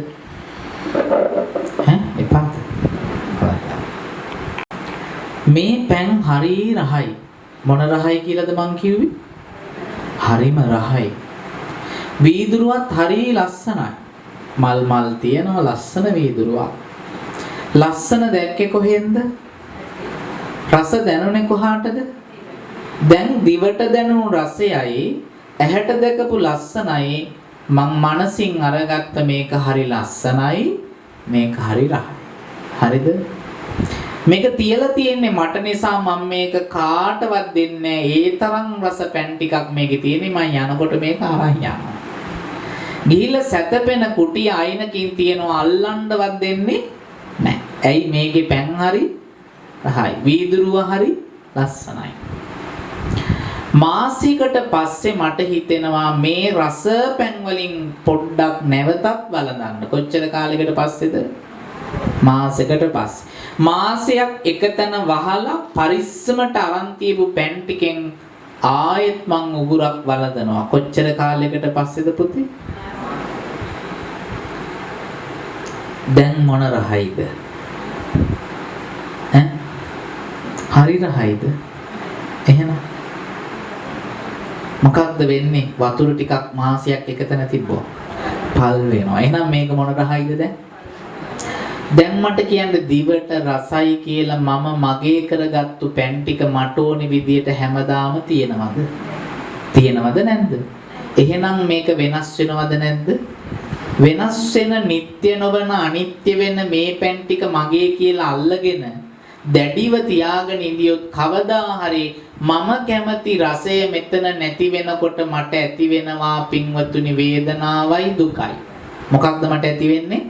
එපාද? මේ පැන් හරි රහයි. මොන රහයි කියලාද මං කිව්වේ? හරිම රහයි. වීදුරුවත් හරි ලස්සනයි. මල් තියෙනවා ලස්සන වීදුරුවක්. ලස්සන දැක්කේ කොහෙන්ද? රස දැනුනේ කොහාටද? දැන් දිවට දැනුණු රසයයි ඇහැට දැකපු ලස්සනයි මං මනසින් අරගත්ත මේක හරි ලස්සනයි මේක හරි රහයි. හරිද? මේක තියලා තියෙන්නේ මට නිසා මම මේක කාටවත් දෙන්නේ නැහැ. ඒ තරම් රස පැන් ටිකක් මේකේ තියෙන්නේ. මම යනකොට මේක අරන් යනවා. ගිහිල්ලා සැතපෙන කුටිය අයිනකින් තියනවා අල්ලන්නවත් දෙන්නේ නැහැ. ඇයි මේකේ පැන් හරි රහයි. වීදුරුව හරි ලස්සනයි. මාසිකට පස්සේ මට හිතෙනවා මේ රස පැන් වලින් පොඩ්ඩක් නැවතත් වළඳන්න. කොච්චර කාලයකට පස්සේද? මාසයකට පස්සේ. මාසයක් එකතැන වහලා පරිස්සමට අරන් තියපු පැන් ටිකෙන් ආයෙත් මං උගුරක් වළඳනවා. කොච්චර කාලයකට පස්සේද පුතේ? දැන් මොන රහයිද? හරි රහයිද? එහෙනම් මොකක්ද වෙන්නේ? වතුර ටිකක් මාසයක් එකතැන තිබ්බොත් පල් වෙනවා. එහෙනම් මේක මොන රහයිද දැන්? දැන් මට කියන්න දිවට රසයි කියලා මම මගේ කරගත්තු පැන් ටික මට ඕනි විදියට හැමදාම තියෙනවද? තියෙනවද නැද්ද? එහෙනම් මේක වෙනස් වෙනවද නැද්ද? වෙනස් වෙන නিত্য නොවන අනිත්‍ය වෙන මේ පෙන් ටික මගේ කියලා අල්ලගෙන දැඩිව තියාගෙන ඉඳියොත් කවදා හරි මම කැමති රසය මෙතන නැති වෙනකොට මට ඇති වෙනවා පින්වතුනි වේදනාවයි දුකයි. මොකක්ද මට ඇති වෙන්නේ?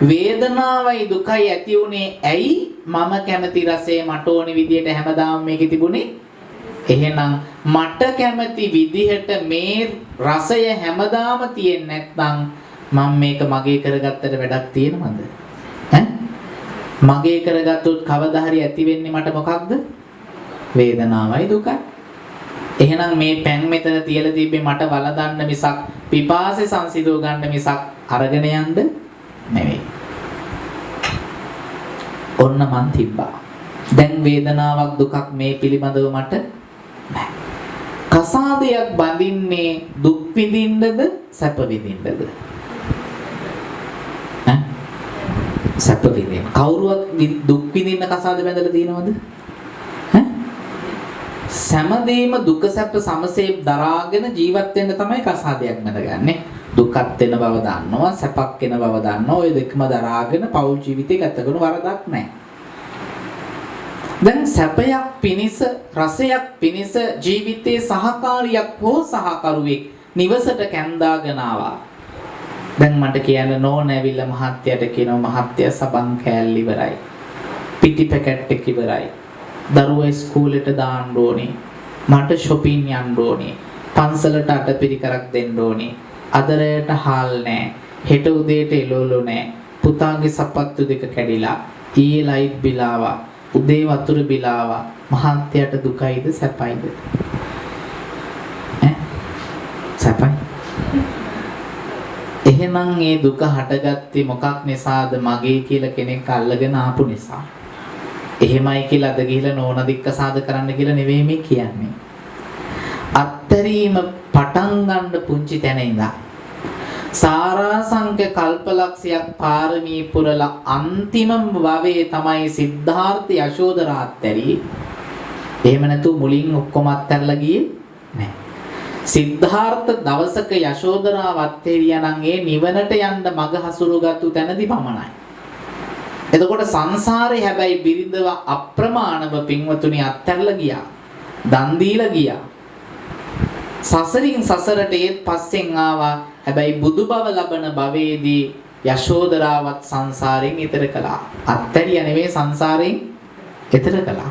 වේදනාවයි දුකයි ඇති උනේ ඇයි? මම කැමති රසය මට ඕනි විදියට හැමදාම මේකේ තිබුණේ. එහෙනම් මට කැමති විදිහට මේ රසය හැමදාම තියෙන්නේ නැත්නම් මම මේක මගේ කරගත්තට වැඩක් තියෙනවද? මගේ කරගත්තොත් කවදා හරි ඇති වෙන්නේ මට මොකක්ද? වේදනාවයි දුකයි. එහෙනම් මේ පෑන් මෙතන තියලා තිබ්බේ මට වලදන්න මිසක් පිපාසය සංසිඳව ගන්න මිසක් අරගෙන යන්න නෙවෙයි. ඔන්න මන් තිබ්බා. දැන් වේදනාවක් දුකක් මේ පිළිබඳව මට නැහැ. කසාදයක් බඳින්නේ දුක් විඳින්නද සැප විඳින්නද? සැප විඳින්න. කවුරුවත් දුක් විඳින්න කසාද බැඳලා තියෙනවද? සෑමදේම දුක සැප සමසේ දරාගෙන ජීවත් වෙන්න තමයි කසාදයක් බැඳගන්නේ. දුකක් වෙන බව දන්නවා, සැපක් වෙන බව දන්නවා. ඔය දෙකම දරාගෙන පෞල් ජීවිතේ ගත කරන වරදක් නැහැ. දැන් සැපයක් පිනිස, රසයක් පිනිස ජීවිතේ සහකාරියක් හෝ සහකරුවෙක් නිවසට කැඳාගෙන ආවා. දැන් මට කියන්න නෝනැවිල්ල මහත්තයට කියනවා මහත්තයා සබන් කෑල්ල ඉවරයි. පිටි පැකට් එක ඉවරයි. දරුවා ඉස්කෝලේට දාන්න ඕනේ. මට shopping යන්න ඕනේ. පන්සලට අටපිරිකරක් දෙන්න ඕනේ. අද රැයට හාල් නැහැ. හෙට උදේට එළවලු නැහැ. පුතාගේ සපත්තු දෙක කැඩිලා. ඊයේ ලයිට් බිල් ආවා. උදේ වතුර බිල් ආවා. මහත්තයාට දුකයිද සැපයිද? සැපයි. එහෙනම් මේ දුක හටගත්තේ මොකක් නිසාද? මගේ කියලා කෙනෙක් අල්ලගෙන ආපු නිසා. එහෙමයි කියලා අද ගිහිල්ලා නෝන දික්කසාද කරන්න කියලා නෙවෙයි මේ කියන්නේ. අත්තරීම පටන් ගන්න පුංචි තැන ඉඳන් සාරාංශක කල්පලක්ෂයක් පාරමී පුරලා අන්තිම භවයේ තමයි සිද්ධාර්ථ යශෝදරා අත්තරී. එහෙම නැතු මුලින් ඔක්කොම අත්තරලා ගියේ නැහැ. සිද්ධාර්ථ දවසක යශෝදරා වත්තේරියා නම් ඒ නිවනට යන්න මඟ හසුරුගත්තු තැනදී පමණයි. එතකොට සංසාරේ හැබැයි බිරිඳව අප්‍රමාණව පින්වතුනි අත්හැරලා ගියා. දන් දීලා ගියා. සසරින් සසරට ඒත් පස්සෙන් ආවා. හැබැයි බුදු බව ලබන භවයේදී යශෝදරාවත් සංසාරයෙන් ඈතර කළා. අත්හැරියා නෙවෙයි සංසාරයෙන් ඈතර කළා.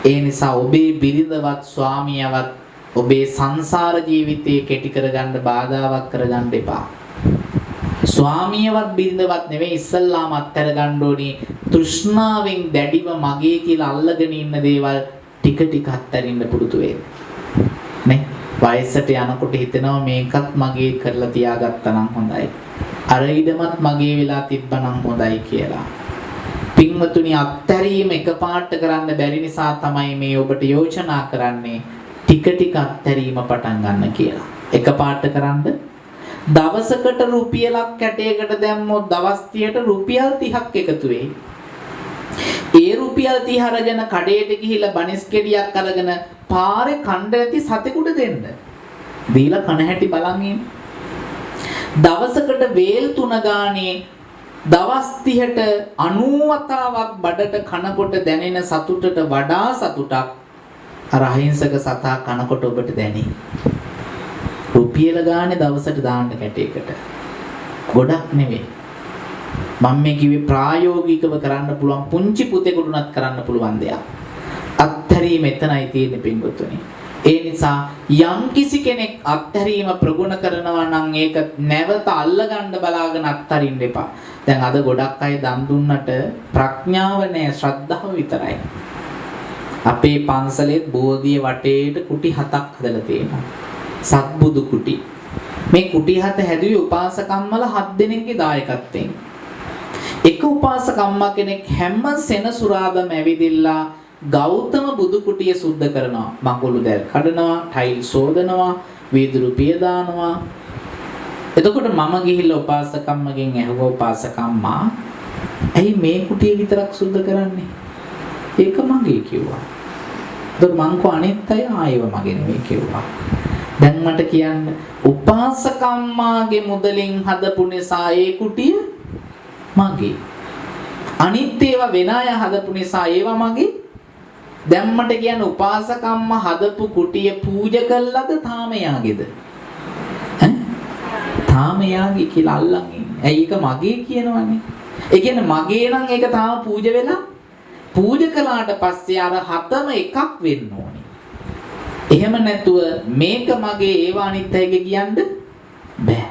ඒ නිසා ඔබේ බිරිඳවත් ස්වාමියාවත් ඔබේ සංසාර ජීවිතේ කෙටි කරගන්න බාධාවක් කරගන්න එපා. ස්වාමියවත් බිරිඳවත් නෙවෙයි ඉස්සල්ලාම අත්හැර ගන්න ඕනේ. තෘෂ්ණාවෙන් දැඩිව මගේ කියලා අල්ලගෙන ඉන්න දේවල් ටික ටික අත්හැරින්න පුරුදු වෙන්න. නේ? වයසට යනකොට හිතෙනවා මේකත් මගේ කරලා තියාගත්තා නම් හොඳයි. අර ඉඩමත් මගේ වෙලා තිබ්බනම් හොඳයි කියලා. පින්වතුනි අත්හැරීම එකපාරට කරන්න බැරි නිසා තමයි මේ ඔබට යෝජනා කරන්නේ ටික ටික අත්හැරීම පටන් ගන්න කියලා. එකපාරට කරන්න දවසකට රුපියලක් කැටයකට දැම්මොත් දවස් 30ට රුපියල් 30ක් එකතු වෙයි. ඒ රුපියල් 30 අරගෙන කඩේට ගිහිල්ලා බනිස් කෙඩියක් අරගෙන පාරේ කණ්ඩ නැති සතෙකුට දෙන්න. දීලා කන හැටි බලන් ඉන්න. දවසකට වේල් 3 ගානේ දවස් 30ට 90ක් බඩට කනකොට දැනෙන සතුටට වඩා සතුටක් අර අහිංසක සතා කනකොට ඔබට දැනේ. රුපියල ගානේ දවසට දාන්න කැටයකට. ගොඩක් නෙවෙයි. මම මේ කිව්වේ ප්‍රායෝගිකව කරන්න පුළුවන් පුංචි පුතේකට උනත් කරන්න පුළුවන් දෙයක්. අත්හැරීම එතනයි තියෙන්නේ පින්වතුනි. ඒ නිසා යම් කිසි කෙනෙක් අත්හැරීම ප්‍රගුණ කරනවා නම් ඒක නැවත අල්ලගන්න බලාගෙන අත්හරින්න එපා. දැන් අද ගොඩක් අය දන් දුන්නට ප්‍රඥාව නැහැ ශ්‍රද්ධාව විතරයි. අපේ පන්සලේ බෝධිය වටේට කුටි 7ක් හදලා තියෙනවා. සත්බුදු කුටි. මේ කුටි 7 හැදුවේ උපාසකම්මල 7 දෙනෙක්ගේ දායකත්වයෙන්. එක උපාසකම්මා කෙනෙක් හැම සෙනසුරාදාම ඇවිදිලා ගෞතම බුදු කුටිය සුද්ධ කරනවා. මඟුල් දැල් කඩනවා, ටයිල් සෝදනවා, වීදුරු පිය දානවා. එතකොට මම ගිහිල්ලා උපාසකම්මගෙන් ඇහුවා උපාසකම්මා, ඇයි මේ කුටිය විතරක් සුද්ධ කරන්නේ? ඒක මගේ කිව්වා. එතකොට මං කෝ අනිත් අය ආයෙව මගේ නෙමෙයි කිව්වා. දැන් මට කියන්න උපාසකම්මාගේ මුදලින් හදපු නිසා ඒ කුටිය මගේ. අනිත් ඒවා වෙන අය හදපු නිසා ඒවා මගේ. දැන් මට කියන්න උපාසකම්ම හදපු කුටිය පූජා කළාද තාම යාගේද? තාම යාගේ කියලා අල්ලන් ඉන්නේ. ඇයි ඒක මගේ කියනවනේ? ඒ කියන්නේ මගේ නම් ඒක තාම පූජා වෙලා පූජා කළාට පස්සේ අර හතම එකක් වෙන්න ඕනේ. එහෙම නැතුව මේක මගේ ඒවා අනිත් අයගේ කියන්න බෑ.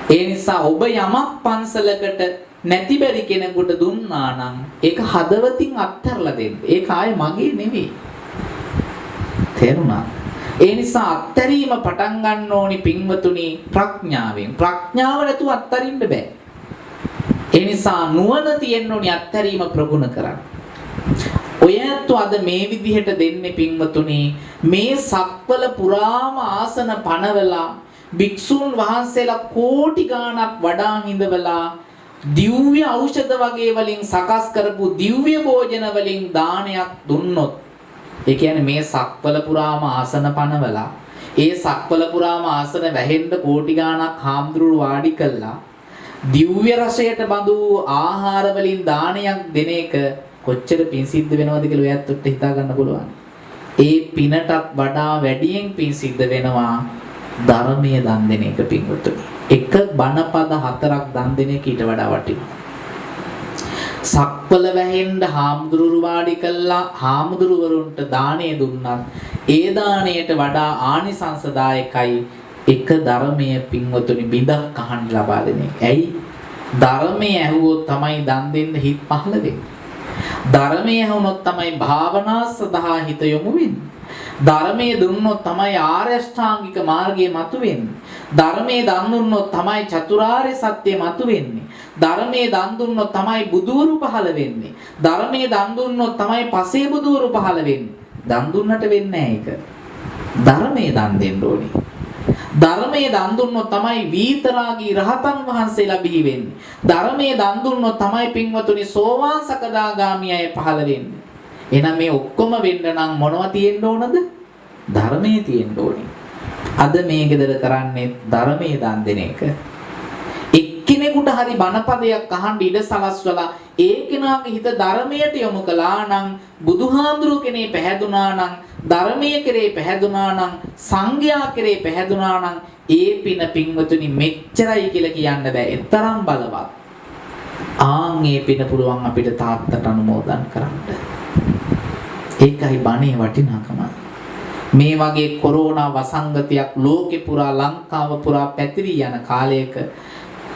ඒ නිසා ඔබ යමක් පන්සලකට නැති බැරි කෙනෙකුට දුන්නා නම් ඒක හදවතින් අත්හැරලා දෙන්න. ඒක ආයේ මගේ නෙවෙයි. තේරුණා? ඒ නිසා අත්හැරීම පටන් ගන්න ඕනි පින්වතුනි ප්‍රඥාවෙන්. ප්‍රඥාව නැතුව අත්හරින්න බෑ. ඒ නිසා නුවණ තියෙන්න ඕනි අත්හැරීම ප්‍රගුණ කරන්න. ඔයත් අද මේ විදිහට දෙන්නේ පින්වතුනි මේ සක්වල පුරාම ආසන පනවලා භික්ෂුන් වහන්සේලා කෝටි ගාණක් වඩා හිඳවලා දිව්‍ය ඖෂධ වගේ වලින් සකස් කරපු දිව්‍ය භෝජන වලින් දානයක් දුන්නොත් ඒ කියන්නේ මේ සක්වල පුරාම ආසන පනවලා ඒ සක්වල පුරාම ආසන වැහෙන්න කෝටි ගාණක් හාමුදුරුවෝ වාඩි කළා දිව්‍ය රසයට බඳු ආහාර වලින් දානයක් දෙන එක කොච්චර පින් සිද්ධ වෙනවද කියලා ඔයත් ඔත් හිතා ගන්න පුළුවන්. ඒ පිනටත් වඩා වැඩියෙන් පින් සිද්ධ වෙනවා ධර්මයේ දන් දෙන එක පින්වතුනි. එක බණපද 4ක් දන් දෙන එක ඊට වඩා වටිනවා. සක්වල වැහෙන්න හාමුදුරුවෝ වාඩි කළා හාමුදුරුවරුන්ට දාණය දුන්නත් ඒ දාණයට වඩා ආනිසංසදායකයි එක ධර්මයේ පින්වතුනි බිඳක් අහන්න ලබා දෙන එක. ඇයි? ධර්මයේ ඇහුවොත් තමයි දන් දෙන්න හිත් පහළ වෙන්නේ. ධර්මයේ ඇහුනොත් තමයි භාවනා සඳහා හිත යොමු වෙන්නේ. ධර්මයේ දුන්නොත් තමයි ආර්ය අෂ්ටාංගික මාර්ගය මතුවෙන්නේ. ධර්මයේ දන් දුන්නොත් තමයි චතුරාර්ය සත්‍ය මතුවෙන්නේ. ධර්මයේ දන් දුන්නොත් තමයි බුදුවරු පහළ වෙන්නේ. ධර්මයේ දන් දුන්නොත් තමයි පසේ බුදුවරු පහළ වෙන්නේ. දන් දුන්නට වෙන්නේ නැහැ ඒක. ධර්මයේ දන් දෙන්න ඕනේ. ධර්මයේ දන් දුන්නොත් තමයි විතරාගී රහතන් වහන්සේලා බිහි වෙන්නේ. ධර්මයේ දන් දුන්නොත් තමයි පින්වතුනි සෝවාන් සකදාගාමී අය පහළ වෙන්නේ. එහෙනම් මේ ඔක්කොම වෙන්න නම් මොනවද තියෙන්න ඕනද? ධර්මයේ තියෙන්න ඕනේ. අද මේ ගෙදර කරන්නේ ධර්මයේ දන් දෙන එක. එක්කෙනෙකුට හරි බණපදයක් අහන්න ඉඩ සලස්වලා ඒ කෙනාගේ හිත ධර්මයට යොමු කළා නම් බුදුහාඳුරු කෙනේ පැහැදුනා නම් ධර්මයේ කෙරේ පැහැදුනා නම් සංඝයා කෙරේ පැහැදුනා නම් ඒ පින පින්වතුනි මෙච්චරයි කියලා කියන්න බෑ. ඒතරම් බලවත්. ආන් ඒ පින පුළුවන් අපිට තාත්තට අනුමෝදන් කරන්න. ඒකයි බණේ වටිනාකම. මේ වගේ කොරෝනා වසංගතයක් ලෝකේ පුරා ලංකාව පුරා පැතිරී යන කාලයක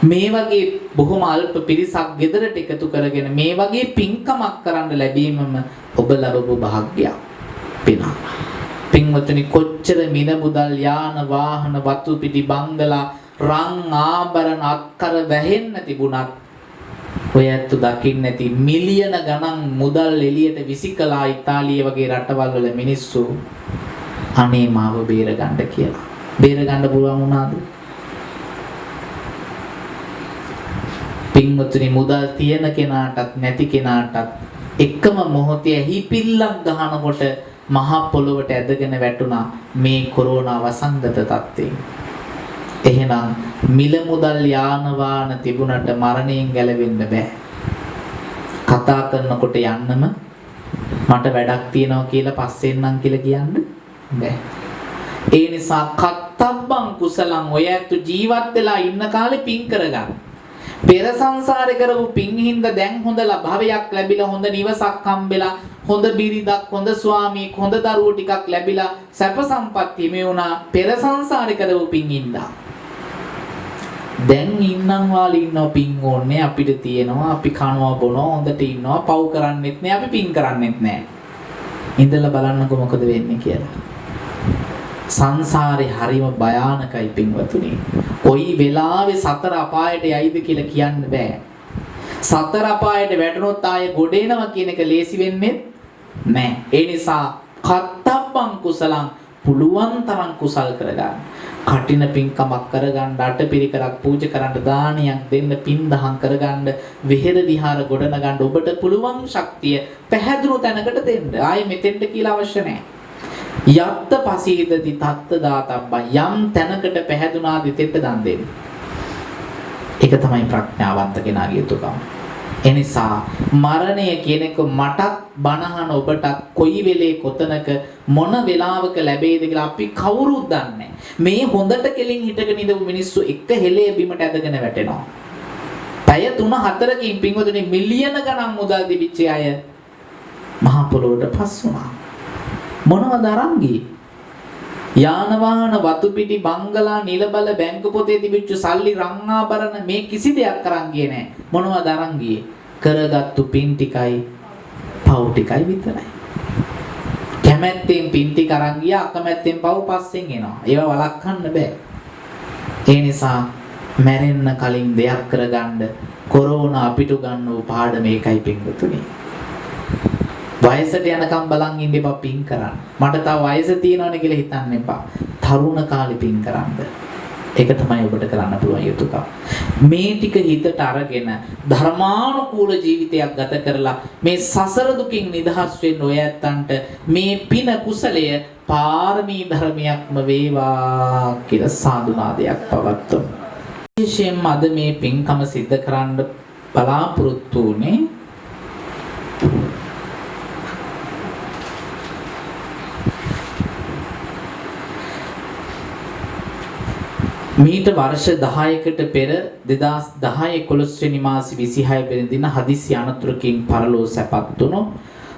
මේ වගේ බොහොම අල්ප පිරිසක් ගෙදරට එකතු කරගෙන මේ වගේ පින්කමක් කරන්න ලැබීමම ඔබ ලැබපු භාග්‍යයක්. පිනක්. පින්වතුනි කොච්චර මිල මුදල් යාන වාහන වතු පිටි බංගලා රන් ආභරණ අක්කර වැහෙන්න තිබුණත් ඔයත් දකින්න නැති මිලියන ගණන් මුදල් එළියට විසිකලා ඉතාලිය වගේ රටවල් වල මිනිස්සු අනේ මාව බේරගන්න කියලා. බේරගන්න පුළුවන් වුණාද? පින්වතුනි මුදල් තියෙන කෙනාටත් නැති කෙනාටත් එකම මොහොතේ හිපිල්ලක් ගහනකොට මහා පොළොවට ඇදගෙන වැටුණා මේ කොරෝනා වසංගත තත්ත්වයෙන්. එහෙනම් මිල මුදල් යාන වාහන තිබුණට මරණයෙන් ගැලවෙන්න බෑ. කතා කරනකොට යන්නම මට වැඩක් තියෙනවා කියලා පස්සෙන්නම් කියලා කියන්න බෑ. ඒ නිසා කත්තබ්බං කුසලං ඔය ඇතු ජීවත් වෙලා ඉන්න කාලේ පින් කරගන්න. පෙර සංසාරේ කරපු පින් හින්දා දැන් හොඳ භවයක් ලැබිලා හොඳ නිවසක් හම්බෙලා හොඳ බිරිඳක් හොඳ ස්වාමියෙක් හොඳ දරුවෝ ටිකක් ලැබිලා සැප සම්පත් හිමි වුණා පෙර සංසාරේ කරපු පින් හින්දා. දැන් ඉන්නම් වාලේ ඉන්නව පින් ඕනේ අපිට තියෙනවා අපි කනවා බොනවා හොඳට ඉන්නවා පව් කරන්නෙත් නෑ අපි පින් කරන්නෙත් නෑ. ඉඳලා බලන්නකො මොකද වෙන්නේ කියලා. සංසාරේ හරිම භයානකයි පින්වතුනි. කොයි වෙලාවෙ සතර අපායට යයිද කියලා කියන්න බෑ. සතර අපායට වැටුනොත් ආයේ ගොඩ එනවා කියන එක ලේසි වෙන්නේ නෑ. ඒ නිසා කත්තබ්බං කුසලං පුළුවන් තරම් කුසල් කරගන්න. කටින පින්කමක් කරගන්න, අටපිරිකරක් පූජා කරන්න, දානයක් දෙන්න, පින් දහම් කරගන්න, විහෙර විහාර ගොඩනගන්න ඔබට පුළුවන් ශක්තිය පැහැදුණු තැනකට දෙන්න. ආයේ මෙතෙන්ට කියලා අවශ්‍ය නෑ. යත්ත පසීදති තත්ත දාතබ්බං යම් තැනකට පැහැදුනා දිතෙට දන් දෙන්න. ඒක තමයි ප්‍රඥාවන්ත කෙනාගේ යුතුයකම. එනිසා මරණය කියන එක මටත් බනහන ඔබටත් කොයි වෙලේ කොතනක මොන වෙලාවක ලැබෙයිද කියලා අපි කවුරුත් දන්නේ මේ හොඳට කෙලින් හිටගෙන ඉඳපු මිනිස්සු එක හෙලේ බිමට ඇදගෙන වැටෙනවා. පැය 3-4කින් පින්වතුනි මිලියන ගණන් මුදල් දිවිච්ච අය මහ පොළොවට පස් වුණා. මොනවද අරන් ගියේ? යාන වාහන වතු පිටි බංගලා නිලබල බැංකු පොතේ තිබිච්ච සල්ලි රන් ආභරණ මේ කිසි දෙයක් අරන් ගියේ නැහැ. මොනවද අරන් ගියේ? කරගත්තු පින් ටිකයි පව් ටිකයි විතරයි. කැමැත්තෙන් පින් ටික අරන් ගියා, අකමැත්තෙන් පව් පස්සෙන් එනවා. ඒවා වළක්වන්න බෑ. ඒ නිසා මැරෙන්න කලින් දෙයක් කරගන්න කොරෝනා අපිට ගන්නව පාඩම ඒකයි පින්වතුනි. වයසට යනකම් බලන් ඉන්න එපා පින් කරන්න. මට තව වයස තියෙනවනේ කියලා හිතන්න එපා. තරුණ කාලේ පින් කරන්න. ඒක තමයි ඔබට කරන්න පුළුවන් යුතුයකම. මේ ටික හිතට අරගෙන ධර්මානුකූල ජීවිතයක් ගත කරලා මේ සසර දුකින් නිදහස් වෙන්න ඔය ඇත්තන්ට මේ පින කුසලය පාරමී ධර්මයක්ම වේවා කියලා සාදුනාදයක් පවත්වමු. විශේෂයෙන්ම අද මේ පින්කම සිද්ධ කරන්න බලාපොරොත්තු වුනේ මීට වර්ෂ 10කට පෙර 2010 11 වෙනි මාසේ 26 වෙනි දින හදිසි අනතුරකින් පරලෝ සැපත් වුණු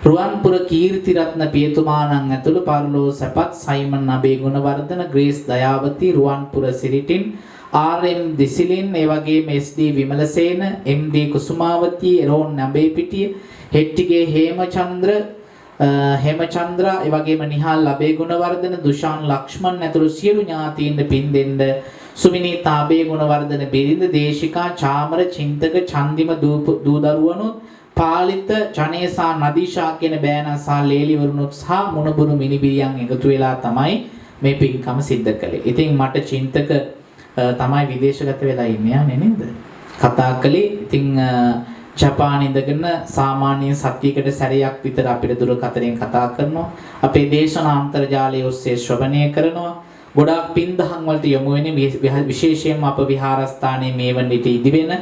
රුවන්පුර කීර්තිරත්න පියතුමාණන් ඇතුළු පරලෝ සැපත් සයිමන් අබේ ගුණවර්ධන ග්‍රේස් දයාවති රුවන්පුර සිරිටින් ආර්.එම්. දිසිලින් ඒ වගේම එස්.ඩී. විමලසේන එම්.ඩී. කුසුමාවති රෝන් නඹේපිටිය හෙට්ටිගේ හේමචන්ද්‍ර ඒ වගේම නිහාල් අබේ ගුණවර්ධන දුෂාන් ලක්ෂ්මන් ඇතුළු සියලු ඥාතීන් පින් දෙන්න සුමිනීතා අබේ ගුණවර්ධන බිරිඳ දේශිකා චාමර චින්තක චන්දිම දූ දරුවනුත් පාලිත ජනේසා නදීෂා කියන බෑනා සහ ලේලිවරුනුත් සහ මුණබුරු මිනිබිරියන් එකතු වෙලා තමයි මේ පින්කම සිද්ධ කළේ. ඉතින් මට චින්තක තමයි විදේශගත වෙලා ඉන්නේ නේද? කතා කළේ. ඉතින් ජපානයේ ඉඳගෙන සාමාන්‍ය සතියකට සැරයක් විතර අපිට දුරකථනයෙන් කතා කරනවා. අපේ දේශනා අන්තර්ජාලය ඔස්සේ ශ්‍රවණය කරනවා. ගොඩාක් පින්දහම් වලට යොමු වෙන්නේ විශේෂයෙන්ම අප විහාරස්ථානයේ මේ වන්දිට ඉදිවෙන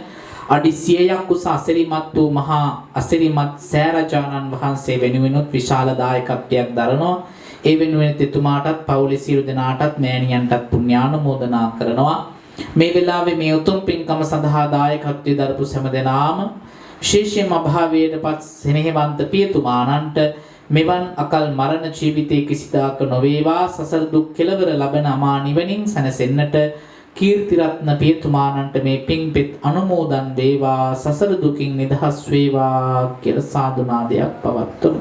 අඩි 100ක් උස අසිරිමත් වූ මහා අසිරිමත් සෑරජානන් වහන්සේ වෙනුවෙනුත් විශාල දායකත්වයක් දරනවා. ඒ වෙනුවෙන් එතුමාටත් පවුලේ සියලු දෙනාටත් මෑණියන්ටත් පුණ්‍යානුමෝදනා කරනවා. මේ වෙලාවේ මේ උතුම් පින්කම සඳහා දායකත්වයේ දරපු හැම දෙනාම විශේෂයෙන්ම අභාවයටපත් සෙනෙහවන්ත පියතුමාණන්ට මෙවන් අකල් මරණ ජීවිතයේ කිසිදාක නොවේවා සසර දුක් කෙලවර ලබන අමා නිවනින් සැනසෙන්නට කීර්තිරත්න පියතුමාණන්ට මේ පින්පෙත් අනුමෝදන් වේවා සසර දුකින් නිදහස් වේවා කියලා සාදුනාදයක් පවත්වමු.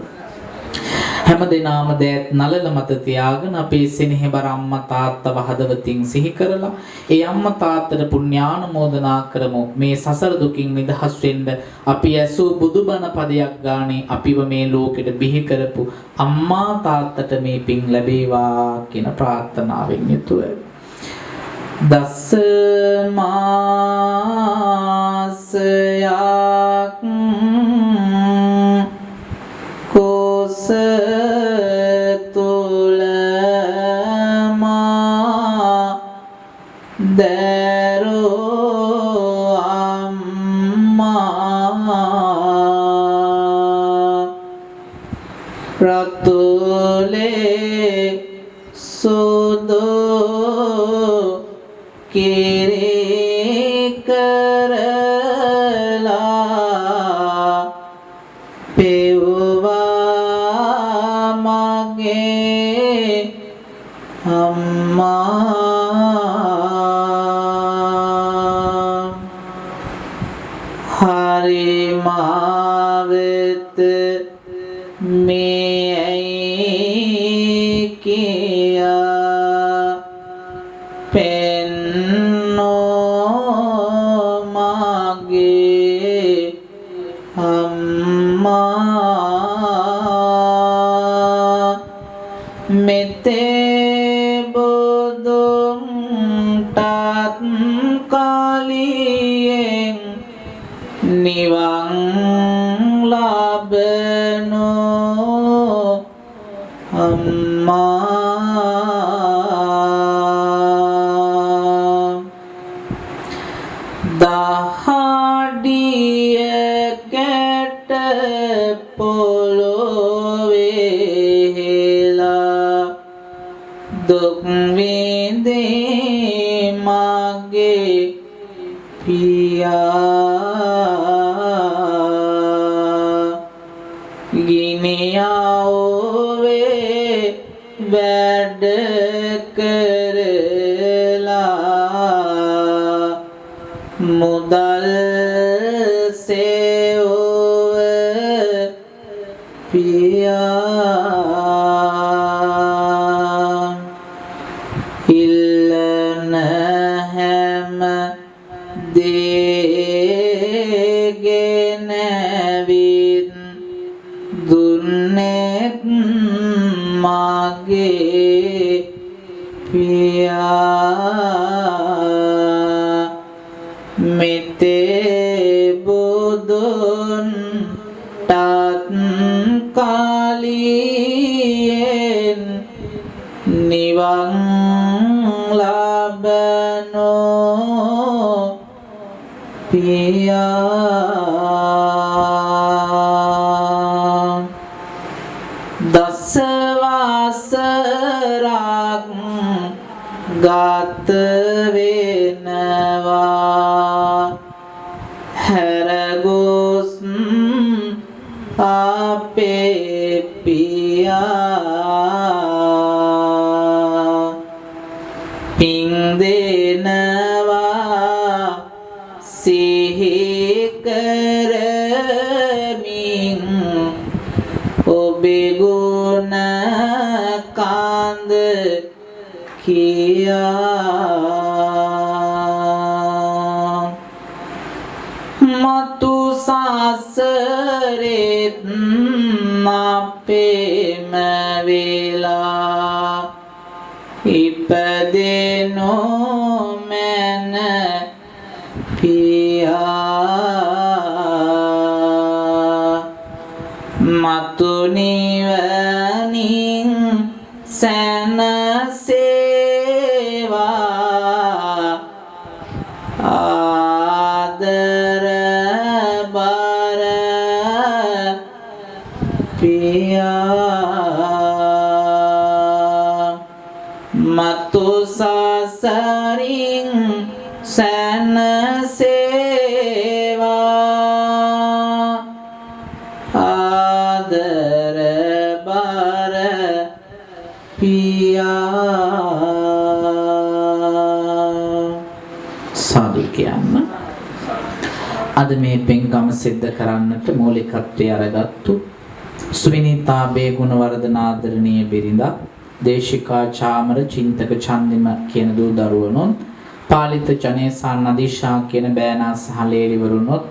හැම දිනම දෑත් නලල මත තියාගෙන අපේ සෙනෙහබර අම්මා තාත්තව හදවතින් සිහි කරලා ඒ අම්මා තාත්තට පුණ්‍යානුමෝදනා කරමු. මේ සසර දුකින් නිදහස් වෙන්න අපි ඇසූ බුදුබණ පදයක් ගානේ අපිව මේ ලෝකෙට බිහි කරපු අම්මා තාත්තට මේ පින් ලැබේවා කියන ප්‍රාර්ථනාවෙන් යුතුව දස මාසයක් කුස තුල මා දරෝ අම්මා රතුලේ සුදු කිරි කරලා පෙව්වා මගේ අම්මා හරි මාවෙත මේ ඇයි කියා මෙතේ බුදුන්ටත් කාලියෙන් නිවන් ලබනෝ අම්මා පොළොවේ හෙලා දුක් විඳේ මගේ පියා ගිනියෝවේ වැඩ කරලා මුදල් සේවව පියා ඉල්ලන හැම දේගෙන විත් දුන්නෙත් මගේ පියා මෙතේ බුදුන් tat කාලියෙන් නිවන් ලබනෝ පියා දසවසරක් ගත වෙනවා හැරගොස් අපේ පියා පිං දෙනවා සිහි කරමින් ඔබේ ගුණ කඳ කියා මතු සසරෙත් අපේම වෙලා ඉපදෙනෝ මැන පියා මතු නිවනින් සැනසේවා ආදර බර පියා මතු සසරින් සැනසේවා ආදර බර පියා සාදු කියන්න අද මේ පින්කම සිද්ධ කරන්නට මූලිකත්වය අරගත්තු සුවිනීතා බේගුණවර්ධන ආදරණීය බිරිඳක් දේශිකා චාමර චින්තක චන්දිම කියන දූ දරුවනොත් පාලිත ජනේසා නදීෂා කියන බෑනා සහ ලේලිවරුනොත්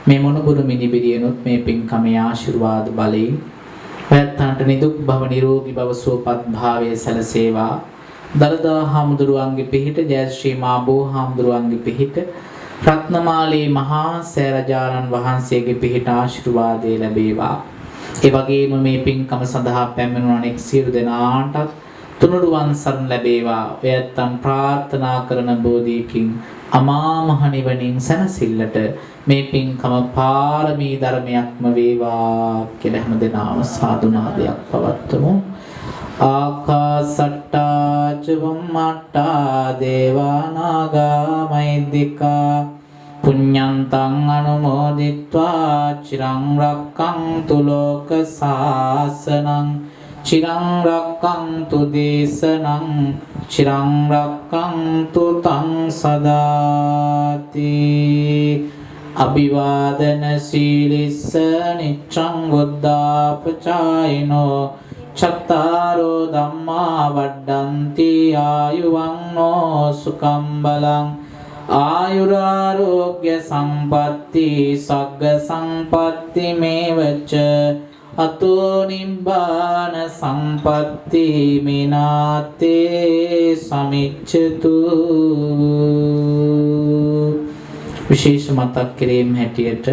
මේ මොනුබුරු මිනිබිරියනොත් මේ පින්කමේ ආශිර්වාද බලයෙන් පැත්තන්ට නිදුක් භව නිරෝගී භව සුවපත් භාවයේ සැලසේවා දලදා හාමුදුරුවන්ගේ පිහිට ජයශ්‍රී මා බෝ හාමුදුරුවන්ගේ පිහිට රත්නමාලී මහා සෑරජානන් වහන්සේගේ පිහිට ආශිර්වාදය ලැබේවා ඒ වගේම මේ පින්කම සඳහා පැමිණුණු අනෙක් සියලු දෙනාටත් තුනුරුවන් සරණ ලැබේවා ඔයත්තන් ප්‍රාර්ථනා කරන බෝධියකින් අමා මහ නිවනින් සැනසෙල්ලට මේ පින්කම පාරමී ධර්මයක්ම වේවා කියලා හැමදෙනාම සාදු නාදයක් පවත්වමු ආකාසට්ටා චුම්මට්ටා දේවා නාග මහිද්దికා පුඤ්ඤන්තං අනුමෝදිත්වා චිරං රක්ඛන්තු ලෝක සාසනං චිරං රක්ඛන්තු දේශනං චිරං රක්ඛන්තු තං සදාති අභිවාදන සීලිස්ස නිච්ඡං වුද්ධාපචායිනෝ චත්තාරෝ ධම්මා වඩ්ඩන්ති ආයුවන්නෝ සුඛං බලං ආයුරාරෝග්‍ය සම්පatti සග්ග සම්පatti මේවච අතෝ නිබ්බාන සම්පatti මිනාතේ සමිච්ඡතු විශේෂ මතක් කිරීම හැටියට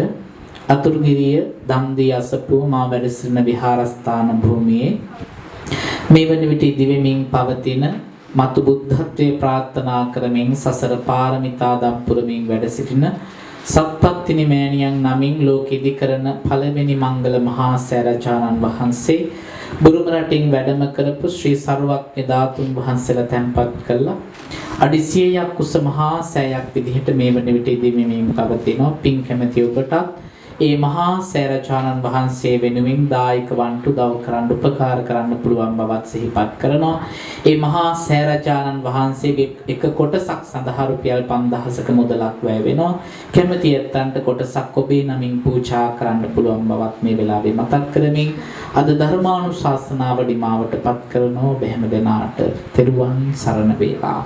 අතුරුගිරිය දම්දී අසපුව මා වැඩ සිටින විහාරස්ථාන භූමියේ මේ වන විට දිවෙමින් පවතින මතු බුද්ධත්වයේ ප්‍රාර්ථනා කරමින් සසර පාරමිතා දම් පුරමින් වැඩ සිටින සත්පත්තිනි මෑණියන් නමින් ලෝක ඉදිකරන පළවෙනි මංගල මහා සෑරජානන් වහන්සේ බුරුම රටින් වැඩම කරපු ශ්‍රී සර්වඥ ධාතුන් වහන්සේලා තැන්පත් කළා. අඩි 100ක් උස මහා සෑයක් විදිහට මේ වන විට ඉදිමිමින් පවතිනවා. පින් කැමැති ඔබටත් ඒ මහා සෑරජානන් වහන්සේ වෙනුවෙන් දායක වන්ට උදව් කරන්න උපකාර කරන්න පුළුවන් බවත් සිහිපත් කරනවා. ඒ මහා සෑරජානන් වහන්සේගේ එක කොටසක් සඳහා රුපියල් 5000ක මුදලක් වැය වෙනවා. කැමැති ඇත්තන්ට කොටසක් ඔබේ නමින් පූජා කරන්න පුළුවන් බවත් මේ වෙලාවේ මතක් කරමින් අද ධර්මානුශාසනාව දිමාවටපත් කරනෝ බැහැම දෙනාට තෙරුවන් සරණ වේවා.